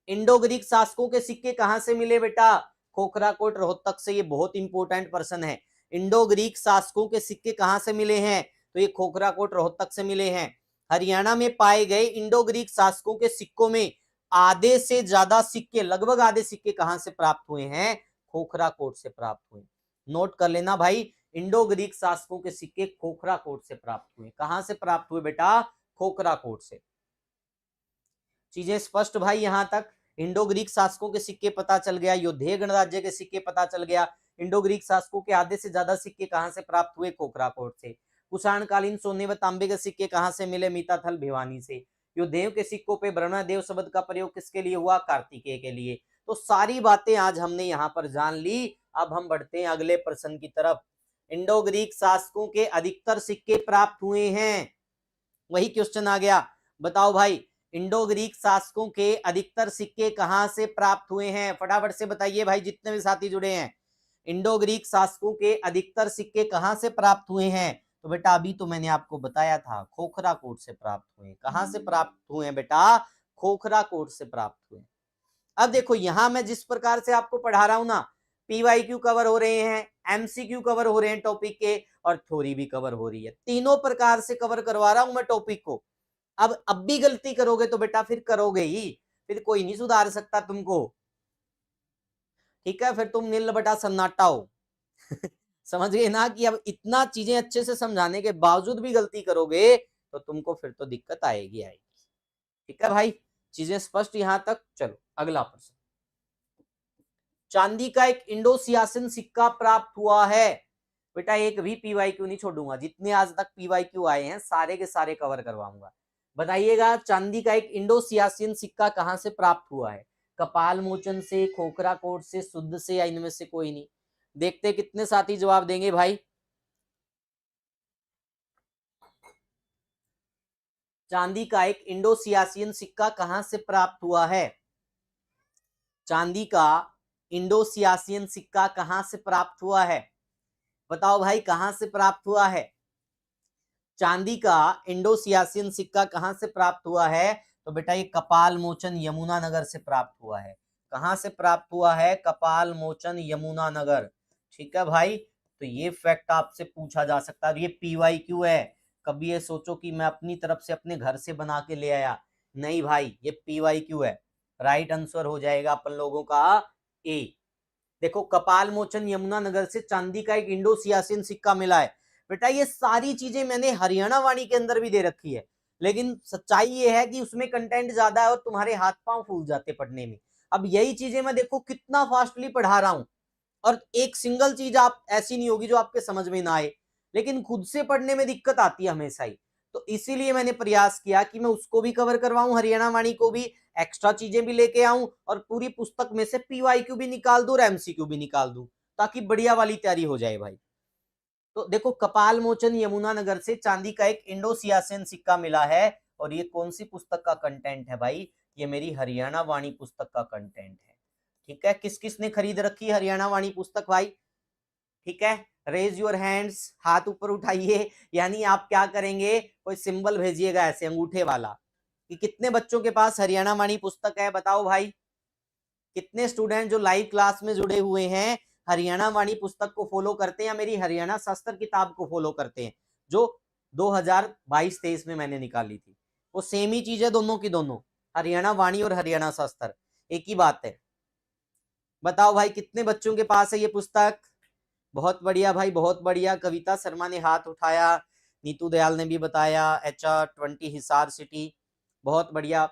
इंडो ग्रीक शासकों के सिक्के कहां से मिले बेटा, खोखराकोट रोहतक से। ये बहुत इंपॉर्टेंट प्रश्न है। इंडो ग्रीक शासकों के सिक्के कहां से मिले हैं, तो ये खोखराकोट रोहतक से मिले हैं। हरियाणा में पाए गए इंडो ग्रीक शासकों के सिक्कों में आधे से ज्यादा सिक्के, लगभग आधे सिक्के कहां से प्राप्त हुए हैं, खोखराकोट से प्राप्त हुए। नोट कर लेना भाई, इंडो ग्रीक शासकों के सिक्के खोखराकोट से प्राप्त हुए। कहां से प्राप्त हुए बेटा, खोखराकोट से। चीजें स्पष्ट भाई, यहां तक इंडो ग्रीक शासकों के सिक्के पता चल गया, योधेय गणराज्य के सिक्के पता चल गया। इंडो ग्रीक शासकों के आधे से ज्यादा सिक्के कहां से प्राप्त हुए, खोखराकोट से। कुषाणकालीन सोने व तांबे के सिक्के कहां से मिले, मीताथल भिवानी से। योधेय के सिक्कों पे ब्रह्मदेव शब्द का प्रयोग किसके लिए हुआ, कार्तिकेय के लिए। तो सारी बातें आज हमने यहाँ पर जान ली। अब हम बढ़ते हैं अगले प्रश्न की तरफ। इंडो ग्रीक शासकों के अधिकतर सिक्के प्राप्त हुए हैं, वही क्वेश्चन आ गया। बताओ भाई, इंडो ग्रीक शासकों के अधिकतर सिक्के कहां से प्राप्त हुए हैं, फटाफट से बताइए भाई जितने भी साथी जुड़े हैं। इंडो ग्रीक शासकों के अधिकतर सिक्के कहां से प्राप्त हुए हैं, तो बेटा अभी तो मैंने आपको बताया था, खोखराकोट से प्राप्त हुए। कहां से प्राप्त हुए हैं बेटा, खोखराकोट से प्राप्त हुए। अब देखो यहां मैं जिस प्रकार से आपको पढ़ा रहा हूं ना, पीवाईक्यू कवर हो रहे हैं, एमसीक्यू कवर हो रहे हैं टॉपिक के, और थ्योरी भी कवर हो रही है। तीनों प्रकार से कवर करवा रहा हूं मैं टॉपिक को। अब भी गलती करोगे तो बेटा फिर करोगे ही, फिर कोई नहीं सुधार सकता तुमको, ठीक है। फिर तुम नील बटा सन्नाटा हो समझ गए ना, कि अब इतना चीजें अच्छे से समझाने के बावजूद भी गलती करोगे तो तुमको फिर तो दिक्कत आएगी आएगी, ठीक है भाई। चीजें स्पष्ट यहां तक। चलो अगला प्रश्न। चांदी का एक इंडो सियाचिन सिक्का प्राप्त हुआ है। बेटा एक भी पीवाईक्यू नहीं छोड़ूंगा, जितने आज तक पीवाईक्यू आए हैं सारे के सारे कवर करवाऊंगा। बताइएगा चांदी का एक इंडो सियाचिन सिक्का कहां से प्राप्त हुआ है, कपाल मोचन से, खोखराकोट से, शुद्ध से, या इनमें से कोई नहीं। देखते कितने साथी जवाब देंगे भाई। चांदी का एक इंडो सियाचिन सिक्का कहां से प्राप्त हुआ है, चांदी का इंडो सियाचिन सिक्का कहां से प्राप्त हुआ है, बताओ भाई कहां से प्राप्त हुआ है। चांदी का इंडो सियाचिन सिक्का कहां से प्राप्त हुआ है, तो बेटा ये कपाल मोचन यमुनानगर से प्राप्त हुआ है। कहां से प्राप्त हुआ है, कपाल मोचन यमुनानगर, ठीक है भाई। तो ये फैक्ट आपसे पूछा जा सकता है। ये पीवाईक्यू है, कभी ये सोचो कि मैं अपनी तरफ से अपने घर से बना के ले आया, नहीं भाई, ये पीवाईक्यू है। राइट आंसर हो जाएगा अपन लोगों का ए। देखो कपाल मोचन यमुनानगर से चांदी का एक इंडो सियाचिन सिक्का मिला है। बेटा ये सारी चीजें मैंने हरियाणा वाणी के अंदर भी दे रखी है, लेकिन सच्चाई ये है कि उसमें कंटेंट ज्यादा है और तुम्हारे हाथ पांव फूल जाते पढ़ने में। अब यही चीजें मैं देखो कितना फास्टली पढ़ा रहा हूं, और एक सिंगल चीज आप ऐसी नहीं होगी जो आपके समझ में ना आए, लेकिन खुद से पढ़ने में दिक्कत आती है हमेशा ही। तो इसीलिए मैंने प्रयास किया कि मैं उसको भी कवर करवाऊं, हरियाणा वाणी को भी, एक्स्ट्रा चीजें भी लेके आऊं और पूरी पुस्तक में से पीवाईक्यू भी निकाल दूं और एमसीक्यू भी निकाल दूं, ताकि बढ़िया वाली तैयारी हो जाए भाई। तो देखो, कपाल मोचन यमुनानगर से चांदी का एक इंडो सियाचिन सिक्का मिला है, और ये कौन सी पुस्तक का कंटेंट है भाई? ये मेरी हरियाणा वाणी पुस्तक का कंटेंट है। ठीक है, किस किस ने खरीद रखी हरियाणा वाणी पुस्तक भाई? ठीक है, रेज योर हैंड्स, हाथ ऊपर उठाइए, यानी आप क्या करेंगे, कोई सिंबल भेजिएगा ऐसे अंगूठे वाला, कि कितने बच्चों के पास हरियाणा वाणी पुस्तक है, बताओ भाई। कितने स्टूडेंट जो लाइव क्लास में जुड़े हुए हैं हरियाणा वाणी पुस्तक को फॉलो करते हैं या मेरी हरियाणा शास्त्र किताब को फॉलो करते हैं, जो 2022-23 में मैंने निकाली थी? वो सेम ही चीज है दोनों की दोनों, हरियाणा वाणी और हरियाणा शास्त्र एक ही बात है। बताओ भाई, कितने बच्चों के पास है ये पुस्तक? बहुत बढ़िया भाई, बहुत बढ़िया। कविता शर्मा ने हाथ उठाया, नीतू दयाल ने भी बताया, HR20 हिसार सिटी, बहुत बढ़िया।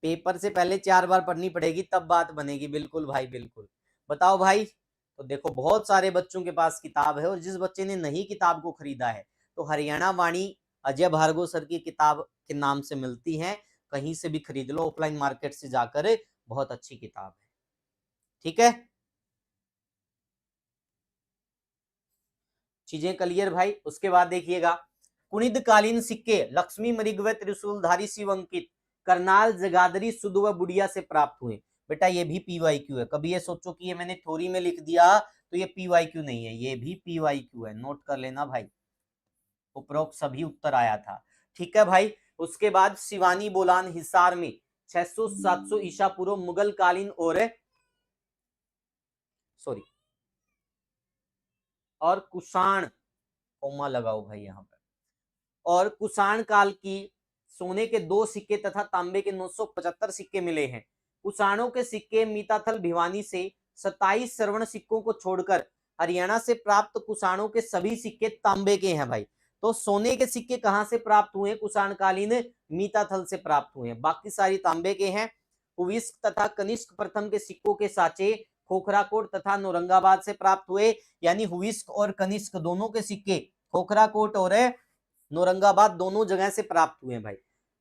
पेपर से पहले 4 बार पढ़नी पड़ेगी, तब बात बनेगी। बिल्कुल भाई, बिल्कुल। बताओ भाई, तो देखो बहुत सारे बच्चों के पास किताब है, और जिस बच्चे ने नहीं किताब को खरीदा है, तो हरियाणा वाणी अजय भार्गव सर की किताब के नाम से मिलती है, कहीं से भी खरीद लो, ऑफलाइन मार्केट से जाकर, बहुत अच्छी किताब है। ठीक है, चीजें क्लियर भाई। उसके बाद देखिएगा, कुनिद कालीन सिक्के लक्ष्मी मृग व त्रिशूलधारी शिव अंकित करनाल जगाधरी सुध व बुढ़िया से प्राप्त हुए। बेटा ये भी पीवाईक्यू है, कभी ये सोचो कि ये मैंने थ्योरी में लिख दिया तो ये पीवाईक्यू नहीं है, ये भी पीवाईक्यू है, नोट कर लेना भाई, उपरोक्त सभी उत्तर आया था। ठीक है भाई। उसके बाद शिवानी बोलान हिसार में 600-700 ईसा पूर्व मुगल कालीन और कुषाण, कोमा लगाओ भाई यहाँ पर, और कुषाण काल की सोने के 2 सिक्के तथा तांबे के 975 सिक्के मिले हैं। कुषाणों के सिक्के मीताथल भिवानी से 27 श्रवण सिक्कों को छोड़कर हरियाणा से प्राप्त कुषाणों के सभी सिक्के तांबे के हैं भाई। तो सोने के सिक्के कहां से प्राप्त हुए? कुषाणकालीन मीताथल से प्राप्त हुए हैं, बाकी सारी तांबे के हैं। हुविस्क तथा कनिष्क प्रथम के सिक्कों के साचे खोखराकोट तथा नौरंगाबाद से प्राप्त हुए, यानी हुविस्क और कनिष्क दोनों के सिक्के खोखराकोट और नौरंगाबाद दोनों जगह से प्राप्त हुए हैं भाई।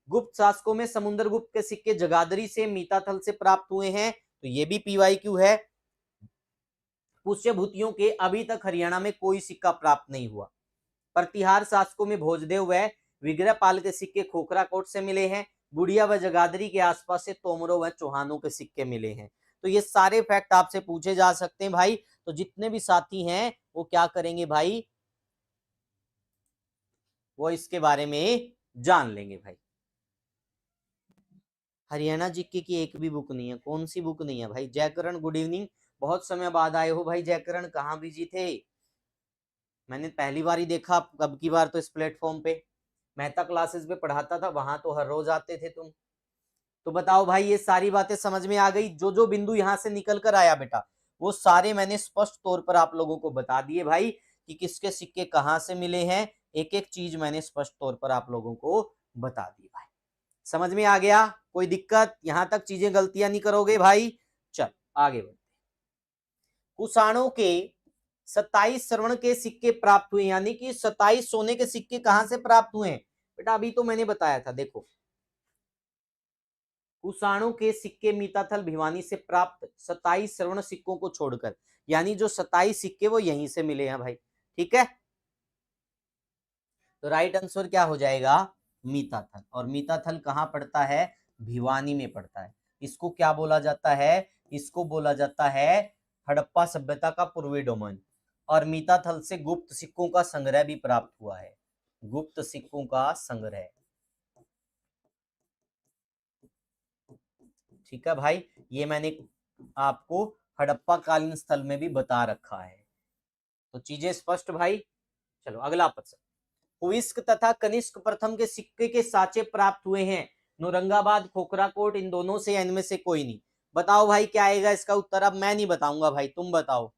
गुप्त शासकों में समुद्रगुप्त के सिक्के जगाधरी से मीताथल से प्राप्त हुए हैं, तो ये भी पीवाईक्यू है। पुष्यभूतियों के अभी तक हरियाणा में कोई सिक्का प्राप्त नहीं हुआ। प्रतिहार शासकों में भोजदेव व विग्रहपाल के सिक्के खोखराकोट से मिले हैं। बुढ़िया व जगाधरी के आसपास से तोमरों व चौहानों के सिक्के मिले हैं। तो ये सारे फैक्ट आपसे पूछे जा सकते हैं भाई। तो जितने भी साथी हैं वो क्या करेंगे भाई, वो इसके बारे में जान लेंगे भाई। हरियाणा जीके की एक भी बुक नहीं है। कौन सी बुक नहीं है भाई? जयकरण गुड इवनिंग, बहुत समय बाद आए हो भाई जयकरण, कहाँ बिजी थे? मैंने पहली बार ही देखा, अब की बार तो इस प्लेटफॉर्म पे मेहता क्लासेस पे पढ़ाता था, वहां तो हर रोज आते थे तुम। तो बताओ भाई, ये सारी बातें समझ में आ गई? जो जो बिंदु यहाँ से निकल कर आया बेटा, वो सारे मैंने स्पष्ट तौर पर आप लोगों को बता दिए भाई, कि किसके सिक्के कहाँ से मिले हैं। एक एक चीज मैंने स्पष्ट तौर पर आप लोगों को बता दी भाई। समझ में आ गया? कोई दिक्कत? यहां तक चीजें गलतियां नहीं करोगे भाई? चल आगे बढ़ते। कुषाणों के 27 श्रवण के सिक्के प्राप्त हुए, यानी कि 27 सोने के सिक्के कहां से प्राप्त हुए? बेटा अभी तो मैंने बताया था, देखो कुषाणों के सिक्के मीताथल भिवानी से प्राप्त 27 श्रवण सिक्कों को छोड़कर, यानी जो 27 सिक्के वो यहीं से मिले हैं भाई। ठीक है, तो राइट आंसर क्या हो जाएगा? मीताथल। और मीताथल कहाँ पड़ता है? भिवानी में पड़ता है। इसको क्या बोला जाता है? इसको बोला जाता है हड़प्पा सभ्यता का पूर्वी डोमेन। और मीताथल से गुप्त सिक्कों का संग्रह भी प्राप्त हुआ है, गुप्त सिक्कों का संग्रह। ठीक है भाई, ये मैंने आपको हड़प्पा कालीन स्थल में भी बता रखा है। तो चीजें स्पष्ट भाई। चलो अगला प्रश्न। हुविस्क तथा कनिष्क प्रथम के सिक्के के साचे प्राप्त हुए हैं, नौरंगाबाद खोखराकोट इन दोनों से, इनमें से कोई नहीं। बताओ भाई क्या आएगा इसका उत्तर? अब मैं नहीं बताऊंगा भाई, तुम बताओ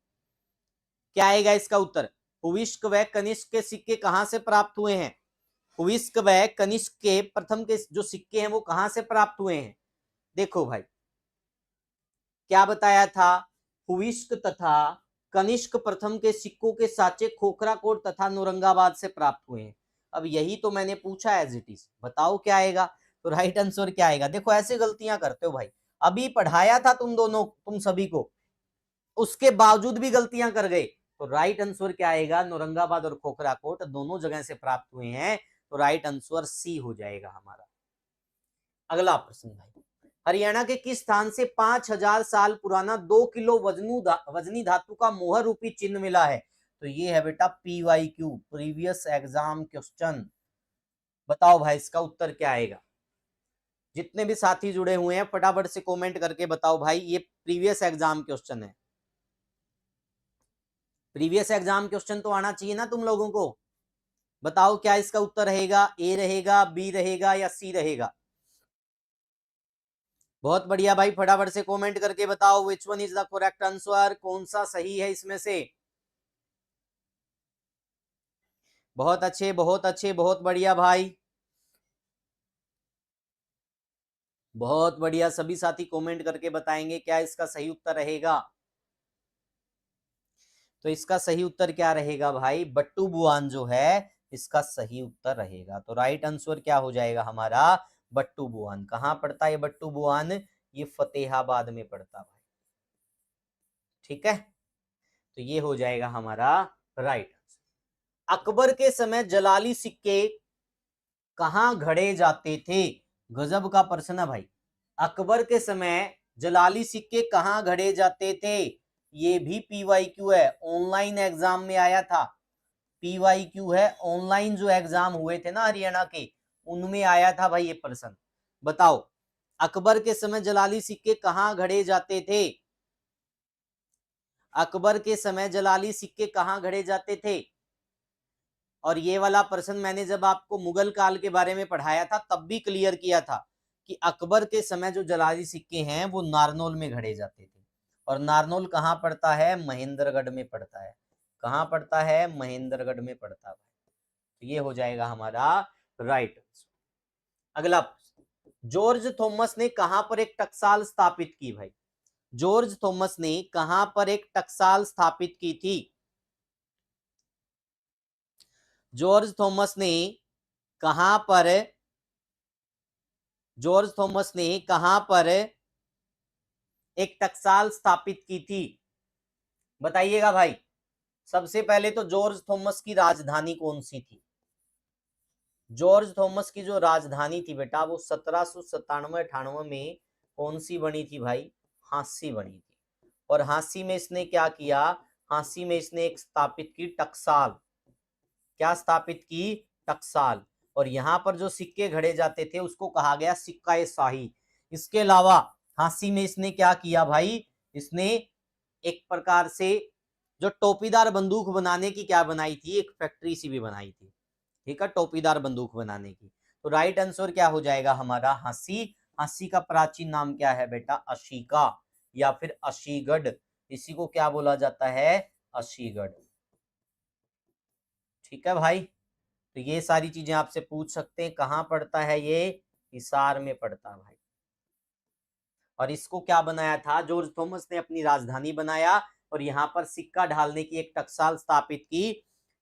क्या आएगा इसका उत्तर। हुविस्क व कनिष्क के सिक्के कहां से प्राप्त हुए हैं? हुविस्क व कनिष्क के प्रथम के जो सिक्के हैं वो कहां से प्राप्त हुए हैं? देखो भाई क्या बताया था, हुविस्क तथा कनिष्क प्रथम के सिक्कों के साचे खोखराकोट तथा नौरंगाबाद से प्राप्त हुए हैं। अब यही तो मैंने पूछा एज इट इज, बताओ क्या आएगा। तो राइट आंसर क्या आएगा। देखो ऐसे गलतियां करते हो भाई, अभी पढ़ाया था तुम सभी को, उसके बावजूद भी गलतियां कर गए। तो राइट आंसर क्या आएगा, नौरंगाबाद और खोखराकोट दोनों जगह से प्राप्त हुए हैं। तो राइट आंसर सी हो जाएगा हमारा। अगला प्रश्न भाई, हरियाणा के किस स्थान से 5000 साल पुराना 2 किलो वजनी धातु का मोहर रूपी चिन्ह मिला है। तो ये है बेटा PYQ, प्रीवियस एग्जाम क्वेश्चन। बताओ भाई इसका उत्तर क्या आएगा। जितने भी साथी जुड़े हुए हैं फटाफट से कमेंट करके बताओ भाई, ये प्रीवियस एग्जाम क्वेश्चन है। प्रीवियस एग्जाम क्वेश्चन तो आना चाहिए ना तुम लोगों को। बताओ क्या इसका उत्तर रहेगा, ए रहेगा, बी रहेगा या सी रहेगा। बहुत बढ़िया भाई, फटाफट से कमेंट करके बताओ विच one is the correct answer, कौन सा सही है इसमें से। बहुत अच्छे बहुत अच्छे, बहुत बढ़िया भाई, बहुत बढ़िया। सभी साथी कमेंट करके बताएंगे क्या इसका सही उत्तर रहेगा। तो इसका सही उत्तर क्या रहेगा भाई, बट्टू बुआन जो है इसका सही उत्तर रहेगा। तो राइट आंसर क्या हो जाएगा हमारा, बट्टू बुआन। कहां पड़ता है बट्टू बुआन, ये फतेहाबाद में पड़ता भाई। ठीक है, तो ये हो जाएगा हमारा राइट आंसर। अकबर के समय जलाली सिक्के कहां घड़े जाते थे। गजब का प्रश्न है भाई। अकबर के समय जलाली सिक्के कहां घड़े जाते थे, ये भी PYQ है, ऑनलाइन एग्जाम में आया था। PYQ है, ऑनलाइन जो एग्जाम हुए थे ना हरियाणा के, उनमें आया था भाई ये प्रश्न। बताओ अकबर के समय जलाली सिक्के कहां घड़े जाते थे। अकबर के समय जलाली सिक्के कहां घड़े जाते थे। और ये वाला प्रश्न मैंने जब आपको मुगल काल के बारे में पढ़ाया था तब भी क्लियर किया था कि अकबर के समय जो जलाली सिक्के हैं वो नारनौल में घड़े जाते थे। और नारनौल कहाँ पड़ता है, महेंद्रगढ़ में पड़ता है। कहाँ पड़ता है, महेंद्रगढ़ में पड़ता है। तो ये हो जाएगा हमारा राइट आंसर। अगला जॉर्ज थॉमस ने कहां पर एक टकसाल स्थापित की भाई। जॉर्ज थॉमस ने कहां पर एक टकसाल स्थापित की थी। जॉर्ज थॉमस ने कहां पर, जॉर्ज थॉमस ने कहां पर एक टकसाल स्थापित की थी, बताइएगा भाई। सबसे पहले तो जॉर्ज थॉमस की राजधानी कौन सी थी। जॉर्ज थॉमस की जो राजधानी थी बेटा वो 1797-98 में कौन सी बनी थी भाई, हांसी बनी थी। और हांसी में इसने क्या किया, हांसी में इसने एक स्थापित की टकसाल। क्या स्थापित की, टकसाल। और यहां पर जो सिक्के घड़े जाते थे उसको कहा गया सिक्का ए शाही। इसके अलावा हांसी में इसने क्या किया भाई, इसने एक प्रकार से जो टोपीदार बंदूक बनाने की क्या बनाई थी, एक फैक्ट्री सी भी बनाई थी। ठीक है, टोपीदार बंदूक बनाने की। तो राइट आंसर क्या हो जाएगा हमारा, हांसी। हांसी का प्राचीन नाम क्या है बेटा, अशिका या फिर अशीगढ़। इसी को क्या बोला जाता है, अशीगढ़। ठीक है भाई, तो ये सारी चीजें आपसे पूछ सकते हैं। कहां पड़ता है ये, हिसार में पड़ता है भाई। और इसको क्या बनाया था, जॉर्ज थॉमस ने अपनी राजधानी बनाया और यहाँ पर सिक्का ढालने की एक टकसाल स्थापित की।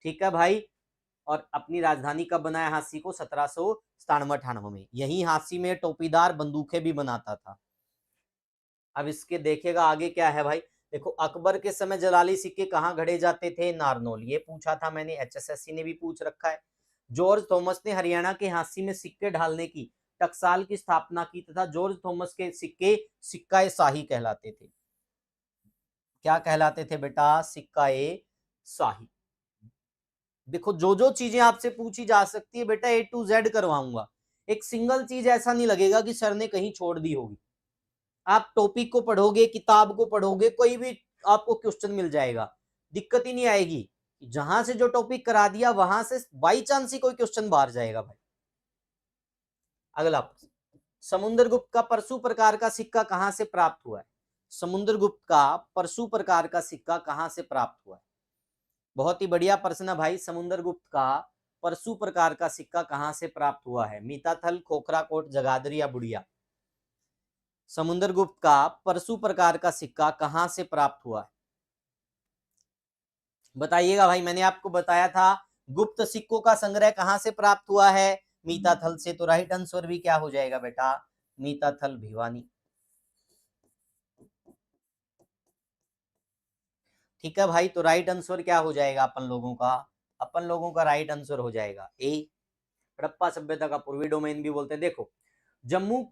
ठीक है भाई, और अपनी राजधानी कब बनाया हांसी को, 1797-98 में। यही हांसी में टोपीदार बंदूकें भी बनाता था। अब इसके देखेगा आगे क्या है भाई। देखो अकबर के समय जलाली सिक्के कहाँ घड़े जाते थे, नारनौल। ये पूछा था मैंने, HSSC ने भी पूछ रखा है। जॉर्ज थॉमस ने हरियाणा के हांसी में सिक्के ढालने की टकसाल की स्थापना की तथा जॉर्ज थॉमस के सिक्के सिक्का ए शाही कहलाते थे। क्या कहलाते थे बेटा, सिक्का ए शाही। देखो जो जो चीजें आपसे पूछी जा सकती है बेटा A to Z करवाऊंगा। एक सिंगल चीज ऐसा नहीं लगेगा कि सर ने कहीं छोड़ दी होगी। आप टॉपिक को पढ़ोगे, किताब को पढ़ोगे, कोई भी आपको क्वेश्चन मिल जाएगा, दिक्कत ही नहीं आएगी। जहां से जो टॉपिक करा दिया वहां से बाई चांस ही कोई क्वेश्चन बाहर जाएगा भाई। अगला प्रश्न, समुद्रगुप्त का परशु प्रकार का सिक्का कहां से प्राप्त हुआ है। समुद्रगुप्त का परशु प्रकार का सिक्का कहां से प्राप्त हुआ है। बहुत ही बढ़िया प्रश्न है भाई। समुद्रगुप्त का परशु प्रकार का सिक्का कहां से प्राप्त हुआ है, मीताथल, खोखराकोट, जगाधरी या बुढ़िया। समुद्रगुप्त का परशु प्रकार का सिक्का कहां से प्राप्त हुआ? बताइएगा भाई। मैंने आपको बताया था गुप्त सिक्कों का संग्रह कहां से प्राप्त हुआ है? मीताथल से। तो राइट आंसर भी क्या हो जाएगा बेटा? मीताथल भिवानी। ठीक है भाई। तो राइट आंसर क्या हो जाएगा अपन लोगों का? अपन लोगों का राइट आंसर हो जाएगा ए, हड़प्पा सभ्यता का पूर्वी डोमेन भी बोलते हैं। देखो, जम्मू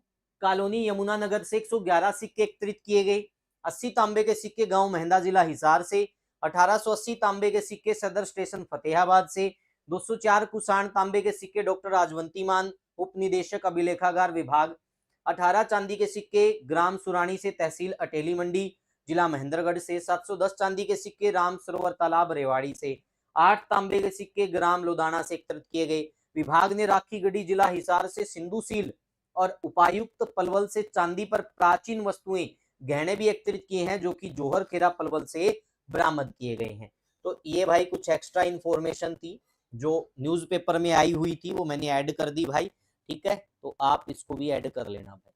कॉलोनी यमुनानगर से 111 सिक्के एकत्रित किए गए। 80 तांबे के सिक्के गांव मेहंदा जिला हिसार से। 1880 तांबे के सिक्के सदर स्टेशन फतेहाबाद से। 204 कुषाण तांबे के सिक्के डॉक्टर राजवंती मान, उप निदेशक अभिलेखागार विभाग। 18 चांदी के सिक्के ग्राम सुरानी से, तहसील अटेली मंडी, जिला महेंद्रगढ़ से। 710 चांदी के सिक्के राम सरोवर तालाब रेवाड़ी से। 8 तांबे के सिक्के ग्राम लोदाना से एकत्रित किए गए। विभाग ने राखीगढ़ी जिला हिसार से सिंधु सील और उपायुक्त पलवल से चांदी पर प्राचीन वस्तुएं गहने भी एकत्रित किए हैं, जो कि जोहर खेरा पलवल से बरामद किए गए हैं। तो ये भाई कुछ एक्स्ट्रा इंफॉर्मेशन थी जो न्यूज़पेपर में आई हुई थी, वो मैंने ऐड कर दी भाई। ठीक है, तो आप इसको भी ऐड कर लेना भाई।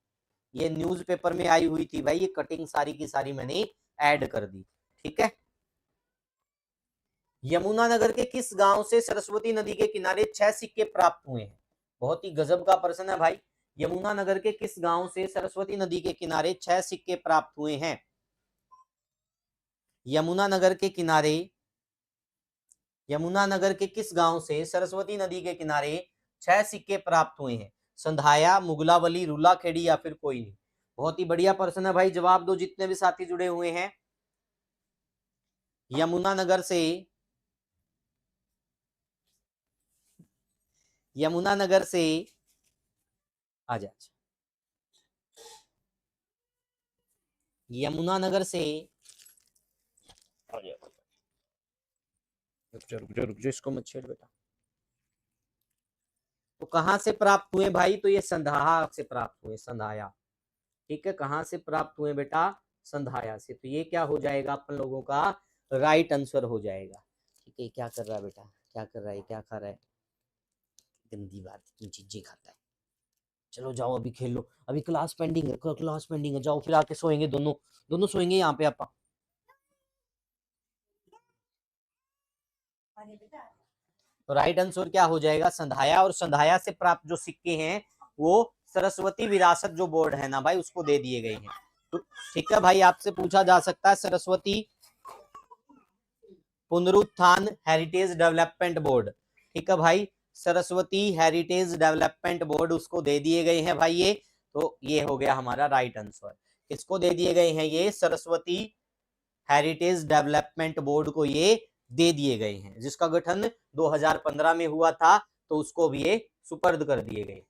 ये न्यूज़पेपर में आई हुई थी भाई, ये कटिंग सारी की सारी मैंने ऐड कर दी। ठीक है। यमुनानगर के किस गांव से सरस्वती नदी के किनारे 6 सिक्के प्राप्त हुए हैं? बहुत ही गजब का प्रश्न है भाई। यमुनानगर के किस गांव से सरस्वती नदी के किनारे 6 सिक्के प्राप्त हुए हैं? यमुनानगर के किनारे, यमुनानगर के किस गांव से सरस्वती नदी के किनारे 6 सिक्के प्राप्त हुए हैं? संधाया, मुगलावली, रूलाखेड़ी या फिर कोई नहीं? बहुत ही बढ़िया प्रश्न है भाई। जवाब दो जितने भी साथी जुड़े हुए हैं। यमुनानगर से, यमुनानगर से आ जा, यमुनानगर से रुक जा, इसको मत छेड़ बेटा। तो कहां से प्राप्त हुए भाई? तो ये संधाया से प्राप्त हुए, संधाया। ठीक है, कहां से प्राप्त हुए बेटा? संधाया से। तो ये क्या हो जाएगा अपन लोगों का? राइट आंसर हो जाएगा। ठीक है, क्या कर रहा है बेटा? क्या कर रहा है? क्या खा रहा है? गंदी बात, इतनी चीजें खाता है। चलो जाओ अभी खेल लो, अभी क्लास पेंडिंग है, क्लास पेंडिंग है। जाओ फिर आके सोएंगे दोनों, दोनों सोएंगे यहाँ पे आप। तो राइट आंसर क्या हो जाएगा? संधाया। और संधाया से प्राप्त जो सिक्के हैं वो सरस्वती विरासत जो बोर्ड है ना भाई, उसको दे दिए गए हैं। तो ठीक है भाई, आपसे पूछा जा सकता है सरस्वती पुनरुत्थान हेरिटेज डेवलपमेंट बोर्ड। ठीक है भाई, सरस्वती हेरिटेज डेवलपमेंट बोर्ड उसको दे दिए गए हैं भाई ये। तो ये हो गया हमारा राइट आंसर। किसको दे दिए गए हैं? ये सरस्वती हेरिटेज डेवलपमेंट बोर्ड को ये दे दिए गए हैं, जिसका गठन 2015 में हुआ था। तो उसको भी ये सुपर्द कर दिए गए।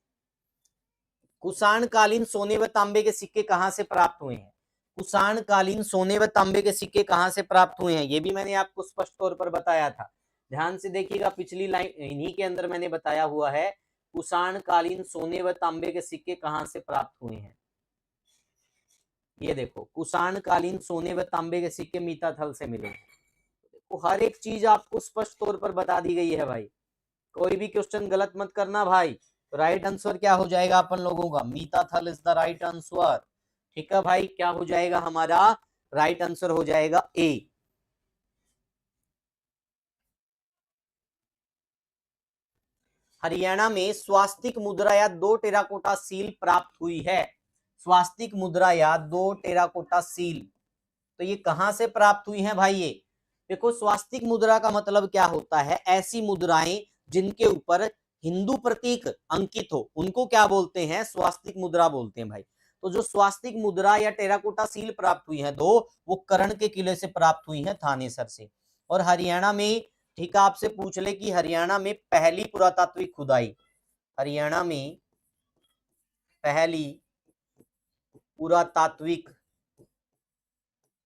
कुषाण कालीन सोने व तांबे के सिक्के कहां से प्राप्त हुए हैं? कुषाण कालीन सोने व तांबे के सिक्के कहां से प्राप्त हुए हैं? ये भी मैंने आपको स्पष्ट तौर पर बताया था। ध्यान से देखिएगा, पिछली लाइन इन्हीं के अंदर मैंने बताया हुआ है। कुषाण कालीन सोने व तांबे के सिक्के कहां से प्राप्त हुए हैं? ये देखो, कुषाण कालीन सोने व तांबे के सिक्के मीताथल से मिले। तो हर एक चीज आपको स्पष्ट तौर पर बता दी गई है भाई। कोई भी क्वेश्चन गलत मत करना भाई। तो राइट आंसर क्या हो जाएगा अपन लोगों का? मीताथल इज द राइट आंसर। ठीक है भाई, क्या हो जाएगा हमारा? राइट आंसर हो जाएगा ए। हरियाणा में स्वास्तिक मुद्रा या 2 टेराकोटा सील प्राप्त हुई है। स्वास्तिक मुद्रा या 2 टेराकोटा सील, तो ये कहां से प्राप्त हुई है भाई? ये देखो, स्वास्तिक मुद्रा का मतलब क्या होता है? ऐसी मुद्राएं जिनके ऊपर हिंदू प्रतीक अंकित हो, उनको क्या बोलते हैं? स्वास्तिक मुद्रा बोलते हैं भाई। तो जो स्वास्तिक मुद्रा या टेराकोटा सील प्राप्त हुई है दो, वो कर्ण के किले से प्राप्त हुई है, थानेसर से। और हरियाणा में, ठीक है, आपसे पूछ ले कि हरियाणा में पहली पुरातात्विक खुदाई, हरियाणा में पहली पुरातात्विक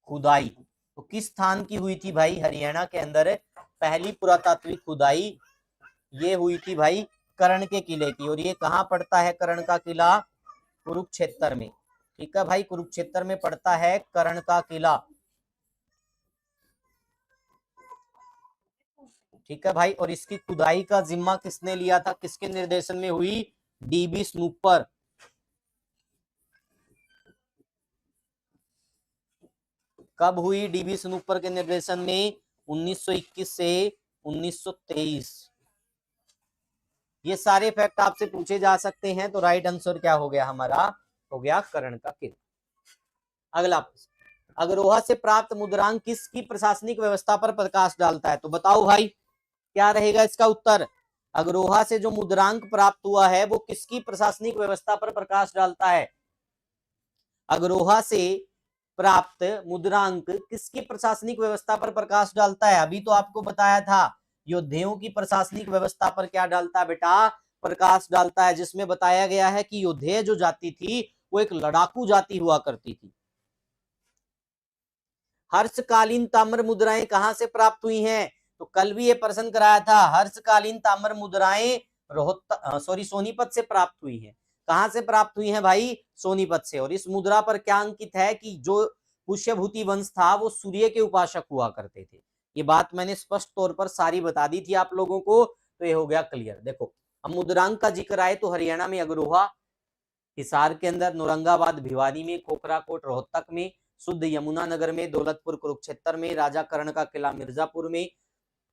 खुदाई तो किस स्थान की हुई थी भाई? हरियाणा के अंदर पहली पुरातात्विक खुदाई ये हुई थी भाई कर्ण के किले की। और ये कहां पड़ता है कर्ण का किला? कुरुक्षेत्र में। ठीक है भाई, कुरुक्षेत्र में पड़ता है कर्ण का किला। ठीक है भाई, और इसकी खुदाई का जिम्मा किसने लिया था? किसके निर्देशन में हुई? डीबी स्नूपर। कब हुई डीबी स्नूपर के निर्देशन में? 1921 से 1923। ये सारे फैक्ट आपसे पूछे जा सकते हैं। तो राइट आंसर क्या हो गया हमारा? हो गया कर्ण का किला। अगला प्रश्न, अग्रोहा से प्राप्त मुद्रांक किसकी प्रशासनिक व्यवस्था पर प्रकाश डालता है? तो बताओ भाई क्या रहेगा इसका उत्तर? अग्रोहा से जो मुद्रांक प्राप्त हुआ है वो किसकी प्रशासनिक व्यवस्था पर प्रकाश डालता है? अग्रोहा से प्राप्त मुद्रांक किसकी प्रशासनिक व्यवस्था पर प्रकाश डालता है? अभी तो आपको बताया था योद्धेयों की प्रशासनिक व्यवस्था पर क्या डालता है बेटा? प्रकाश डालता है, जिसमें बताया गया है कि योद्धेय जो जाति थी वो एक लड़ाकू जाति हुआ करती थी। हर्षकालीन ताम्र मुद्राएं कहां से प्राप्त हुई हैं? तो कल भी ये प्रश्न कराया था। हर्षकालीन ताम्र मुद्राएं सोनीपत से प्राप्त हुई हैं। कहां से प्राप्त हुई हैं भाई? सोनीपत से। और इस मुद्रा पर क्या अंकित है कि जो पुष्यभूति वंश था वो सूर्य के उपासक हुआ करते थे। ये बात मैंने स्पष्ट तौर पर सारी बता दी थी आप लोगों को, तो ये हो गया क्लियर। देखो अब मुद्रांक का जिक्र आए तो हरियाणा में अग्रोहा, हिसार के अंदर, औरंगाबाद भिवानी में, खोखराकोट रोहतक में, शुद्ध यमुनानगर में, दौलतपुर कुरुक्षेत्र में, राजा कर्ण का किला मिर्जापुर में,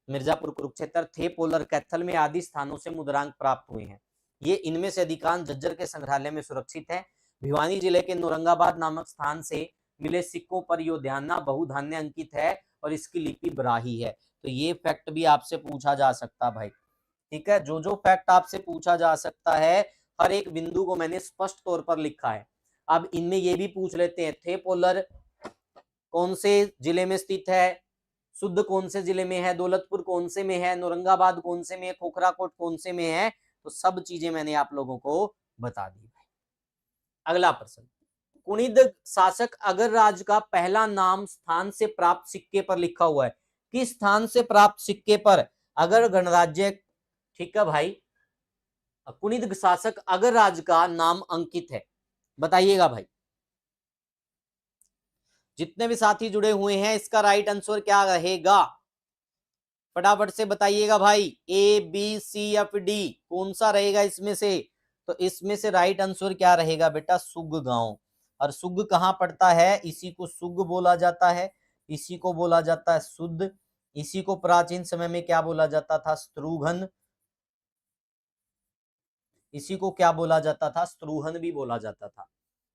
मिर्जापुर कुरुक्षेत्र, थे पोलर कैथल में आदि स्थानों से मुद्रांक प्राप्त हुए हैं। ये इनमें से अधिकांश झज्जर के संग्रहालय में सुरक्षित है। भिवानी जिले के औरंगाबाद नामक स्थान से मिले सिक्कों पर योध्याना बहुधान्य अंकित है और इसकी लिपि ब्राही है। तो ये फैक्ट भी आपसे पूछा जा सकता भाई। ठीक है, जो जो फैक्ट आपसे पूछा जा सकता है हर एक बिंदु को मैंने स्पष्ट तौर पर लिखा है। अब इनमें ये भी पूछ लेते हैं, थे पोलर कौन से जिले में स्थित है, शुद्ध कौन से जिले में है, दौलतपुर कौन से में है, औरंगाबाद कौन से में है, खोखराकोट कौन से में है, तो सब चीजें मैंने आप लोगों को बता दी। अगला प्रश्न, कुणिद शासक अगर राज का पहला नाम स्थान से प्राप्त सिक्के पर लिखा हुआ है, किस स्थान से प्राप्त सिक्के पर अगर गणराज्य, ठीक है भाई, कुणिद शासक अगर राज का नाम अंकित है, बताइएगा भाई। जितने भी साथी जुड़े हुए हैं इसका राइट आंसर क्या रहेगा? फटाफट से बताइएगा भाई। A B C F D कौन सा रहेगा इसमें से? तो इसमें से राइट आंसर क्या रहेगा बेटा? सुग गांव। और सुग कहां पड़ता है? इसी को सुग बोला जाता है, इसी को बोला जाता है शुद्ध, इसी को प्राचीन समय में क्या बोला जाता था? स्त्रुघन। इसी को क्या बोला जाता था? स्त्रुहन भी बोला जाता था।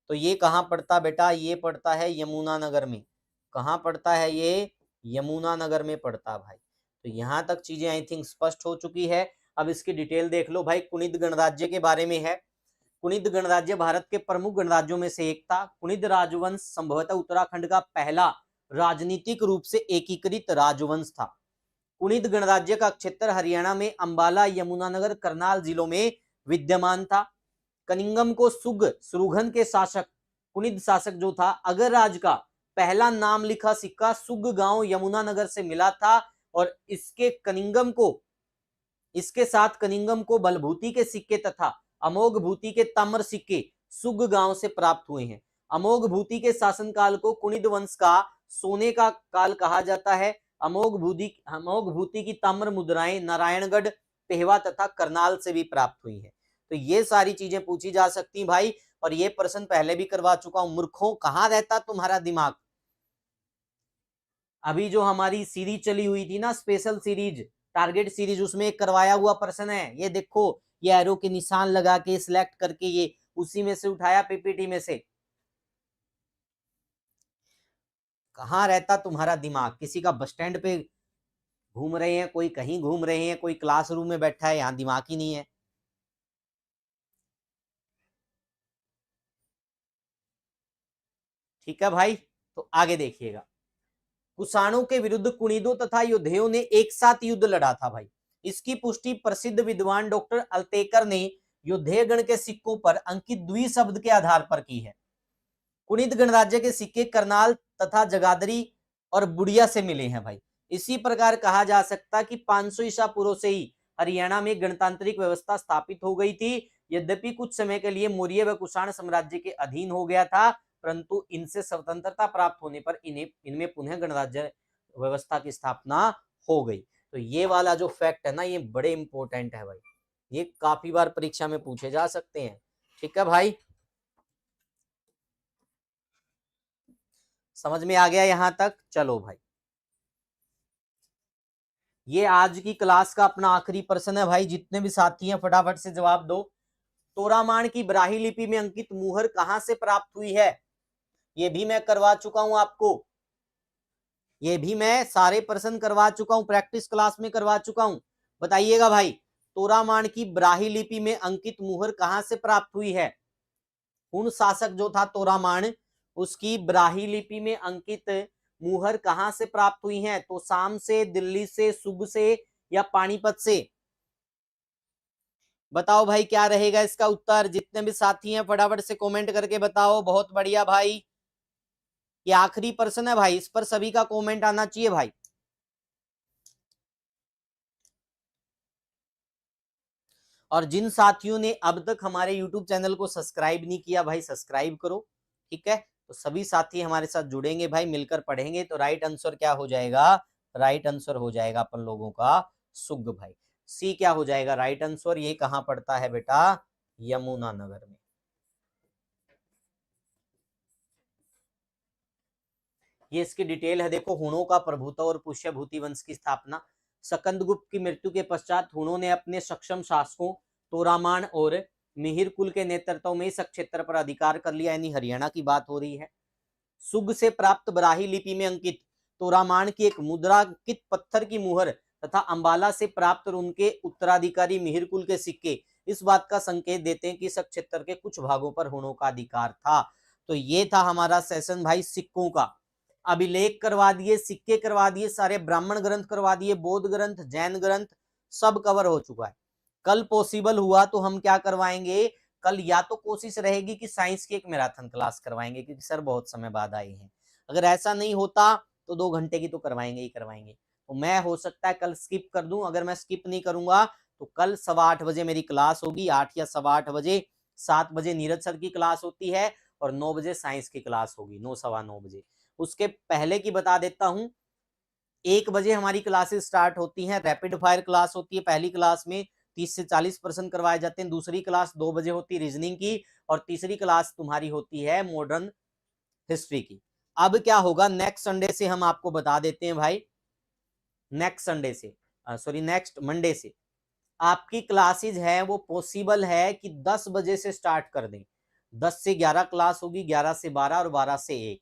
तो ये कहां पड़ता बेटा? ये पड़ता है यमुनानगर में। कहां पड़ता है ये? यमुनानगर में पड़ता भाई। तो यहां तक चीजें आई थिंक स्पष्ट हो चुकी है। अब इसकी डिटेल देख लो भाई। कुणिद गणराज्य के बारे में है। कुणिद गणराज्य भारत के प्रमुख गणराज्यों में से एक था। कुणिद राजवंश संभवतः उत्तराखंड का पहला राजनीतिक रूप से एकीकृत राजवंश था। कुणिद गणराज्य का क्षेत्र हरियाणा में अंबाला, यमुनानगर, करनाल जिलों में विद्यमान था। कनिंगम को सुगन के शासक, कुणिद शासक जो था, अगर राज का पहला नाम लिखा सिक्का सुग गांव यमुनानगर से मिला था। और इसके साथ कनिंगम को बलभूति के सिक्के तथा अमोघ भूति के ताम्र सिक्के सुग गांव से प्राप्त हुए हैं। अमोघ भूति के शासनकाल को कुणिद वंश का सोने का काल कहा जाता है। अमोघ भूति की ताम्र मुद्राएं नारायणगढ़, पेहवा तथा करनाल से भी प्राप्त हुई है। तो ये सारी चीजें पूछी जा सकती भाई। और ये प्रश्न पहले भी करवा चुका हूं। मूर्खों, कहां रहता तुम्हारा दिमाग? अभी जो हमारी सीरीज चली हुई थी ना, स्पेशल सीरीज, टारगेट सीरीज, उसमें एक करवाया हुआ प्रश्न है। ये देखो, ये एरो के निशान लगा के सिलेक्ट करके ये उसी में से उठाया, पीपीटी में से। कहां रहता तुम्हारा दिमाग? किसी का बस स्टैंड पे घूम रहे हैं, कोई कहीं घूम रहे हैं, कोई क्लासरूम में बैठा है, यहां दिमाग ही नहीं है। ठीक है भाई, तो आगे देखिएगा। कुषाणों के विरुद्ध कुणिदों तथा योद्धेयों ने एक साथ युद्ध लड़ा था भाई। इसकी पुष्टि प्रसिद्ध विद्वान डॉक्टर अल्तेकर ने योद्धेय गण के सिक्कों पर अंकित द्वि शब्द के आधार पर की है। कुणिद गणराज्य के सिक्के करनाल तथा जगाधरी और बुढ़िया से मिले हैं भाई। इसी प्रकार कहा जा सकता कि 500 ईसा पूर्व से ही हरियाणा में गणतांत्रिक व्यवस्था स्थापित हो गई थी। यद्यपि कुछ समय के लिए मौर्य व कुषाण साम्राज्य के अधीन हो गया था, परंतु इनसे स्वतंत्रता प्राप्त होने पर इनमें पुनः गणराज्य व्यवस्था की स्थापना हो गई। तो ये वाला जो फैक्ट है ना, ये बड़े इंपॉर्टेंट है भाई। ये काफी बार परीक्षा में पूछे जा सकते हैं। ठीक है भाई। समझ में आ गया यहां तक? चलो भाई, ये आज की क्लास का अपना आखिरी प्रश्न है भाई। जितने भी साथी हैं फटाफट से जवाब दो। तोरामाण की ब्राही लिपि में अंकित मुहर कहां से प्राप्त हुई है? ये भी मैं करवा चुका हूं आपको, ये भी मैं सारे प्रश्न करवा चुका हूं, प्रैक्टिस क्लास में करवा चुका हूं। बताइएगा भाई, तोरामाण की ब्राही लिपि में अंकित मुहर कहां से प्राप्त हुई है? हुन शासक जो था तोरामाण, उसकी ब्राही लिपि में अंकित मुहर कहां से प्राप्त हुई है? तो शाम से, दिल्ली से, सुब से या पानीपत से? बताओ भाई क्या रहेगा इसका उत्तर? जितने भी साथी हैं फटाफट से कमेंट करके बताओ। बहुत बढ़िया भाई, ये आखिरी प्रश्न है भाई, इस पर सभी का कमेंट आना चाहिए भाई। और जिन साथियों ने अब तक हमारे YouTube चैनल को सब्सक्राइब नहीं किया भाई, सब्सक्राइब करो, ठीक है? तो सभी साथी हमारे साथ जुड़ेंगे भाई, मिलकर पढ़ेंगे। तो राइट आंसर क्या हो जाएगा? राइट आंसर हो जाएगा अपन लोगों का सुग भाई। सी क्या हो जाएगा राइट आंसर? ये कहां पड़ता है बेटा? यमुनानगर में। ये इसकी डिटेल है, देखो। हुणों का प्रभुत्व और पुष्यभूति वंश की स्थापना। सकंदगुप्त की मृत्यु के पश्चात हुणों ने अपने सक्षम शासकों तोरामाण और मिहिर कुल के नेतृत्व में इस क्षेत्र पर अधिकार कर लिया, यानी हरियाणा की बात हो रही है। सुग से प्राप्त ब्राही लिपि में अंकित तोरामाण की एक मुद्रांकित पत्थर की मुहर तथा अंबाला से प्राप्त और उनके उत्तराधिकारी मिहिर कुल के सिक्के इस बात का संकेत देते हैं कि इस क्षेत्र के कुछ भागों पर हुणों का अधिकार था। तो ये था हमारा सेशन भाई सिक्कों का। अभिलेख करवा दिए, सिक्के करवा दिए, सारे ब्राह्मण ग्रंथ करवा दिए, बौद्ध ग्रंथ, जैन ग्रंथ सब कवर हो चुका है। कल पॉसिबल हुआ तो हम क्या करवाएंगे? कल या तो कोशिश रहेगी कि साइंस की एक मैराथन क्लास करवाएंगे, क्योंकि सर बहुत समय बाद आए हैं। अगर ऐसा नहीं होता तो 2 घंटे की तो करवाएंगे ही करवाएंगे। तो मैं हो सकता है कल स्किप कर दूं। अगर मैं स्किप नहीं करूंगा तो कल 8:15 बजे मेरी क्लास होगी, 8 या 8:15 बजे। 7 बजे नीरज सर की क्लास होती है और 9 बजे साइंस की क्लास होगी, 9 सवा 9 बजे। उसके पहले की बता देता हूं, 1 बजे हमारी क्लासेस स्टार्ट होती हैं, रैपिड फायर क्लास होती है। पहली क्लास में 30 से 40 प्रश्न करवाए जाते हैं। दूसरी क्लास 2 बजे होती है रीजनिंग की, और तीसरी क्लास तुम्हारी होती है मॉडर्न हिस्ट्री की। अब क्या होगा, नेक्स्ट संडे से हम आपको बता देते हैं भाई, नेक्स्ट संडे से, सॉरी नेक्स्ट मंडे से आपकी क्लासेज है वो पॉसिबल है कि 10 बजे से स्टार्ट कर दें। 10 से 11 क्लास होगी, 11 से 12 और 12 से 1।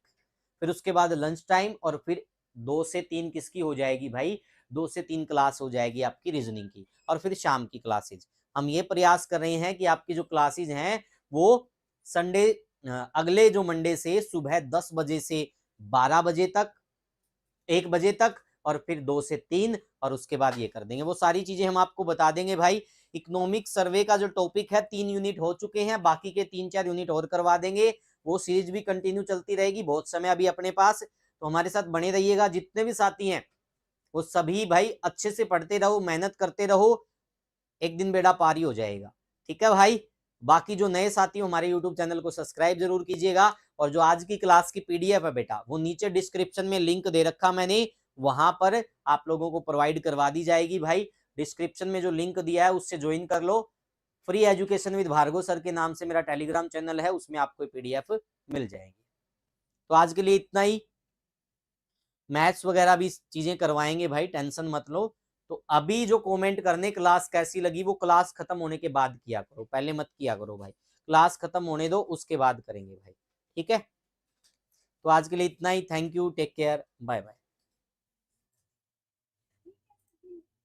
फिर उसके बाद लंच टाइम, और फिर 2 से 3 किसकी हो जाएगी भाई? 2 से 3 क्लास हो जाएगी आपकी रीजनिंग की, और फिर शाम की क्लासेज। हम ये प्रयास कर रहे हैं कि आपकी जो क्लासेज हैं वो संडे, अगले जो मंडे से सुबह 10 बजे से 12 बजे तक, 1 बजे तक, और फिर 2 से 3, और उसके बाद ये कर देंगे। वो सारी चीजें हम आपको बता देंगे भाई। इकोनॉमिक सर्वे का जो टॉपिक है 3 यूनिट हो चुके हैं, बाकी के 3-4 यूनिट और करवा देंगे। वो सीरीज भी कंटिन्यू चलती रहेगी, बहुत समय अभी अपने पास, तो हमारे साथ बने रहिएगा। जितने भी साथी हैं वो सभी भाई अच्छे से पढ़ते रहो, मेहनत करते रहो, एक दिन बेड़ा पार ही हो जाएगा, ठीक है भाई? बाकी जो नए साथी हमारे यूट्यूब चैनल को सब्सक्राइब जरूर कीजिएगा। और जो आज की क्लास की पीडीएफ है बेटा, वो नीचे डिस्क्रिप्शन में लिंक दे रखा मैंने, वहां पर आप लोगों को प्रोवाइड करवा दी जाएगी भाई। डिस्क्रिप्शन में जो लिंक दिया है उससे ज्वाइन कर लो। Free education with Bhargav sir के नाम से मेरा टेलीग्राम चैनल है, उसमें आपको पीडीएफ मिल जाएगी। तो आज के लिए इतना ही। मैथ्स वगैरह भी चीजें करवाएंगे भाई, टेंशन मत लो। तो अभी जो कमेंट करने क्लास कैसी लगी वो क्लास खत्म होने के बाद किया करो, पहले मत किया करो भाई। क्लास खत्म होने दो, उसके बाद करेंगे भाई, ठीक है? तो आज के लिए इतना ही। Thank you, take care, bye bye.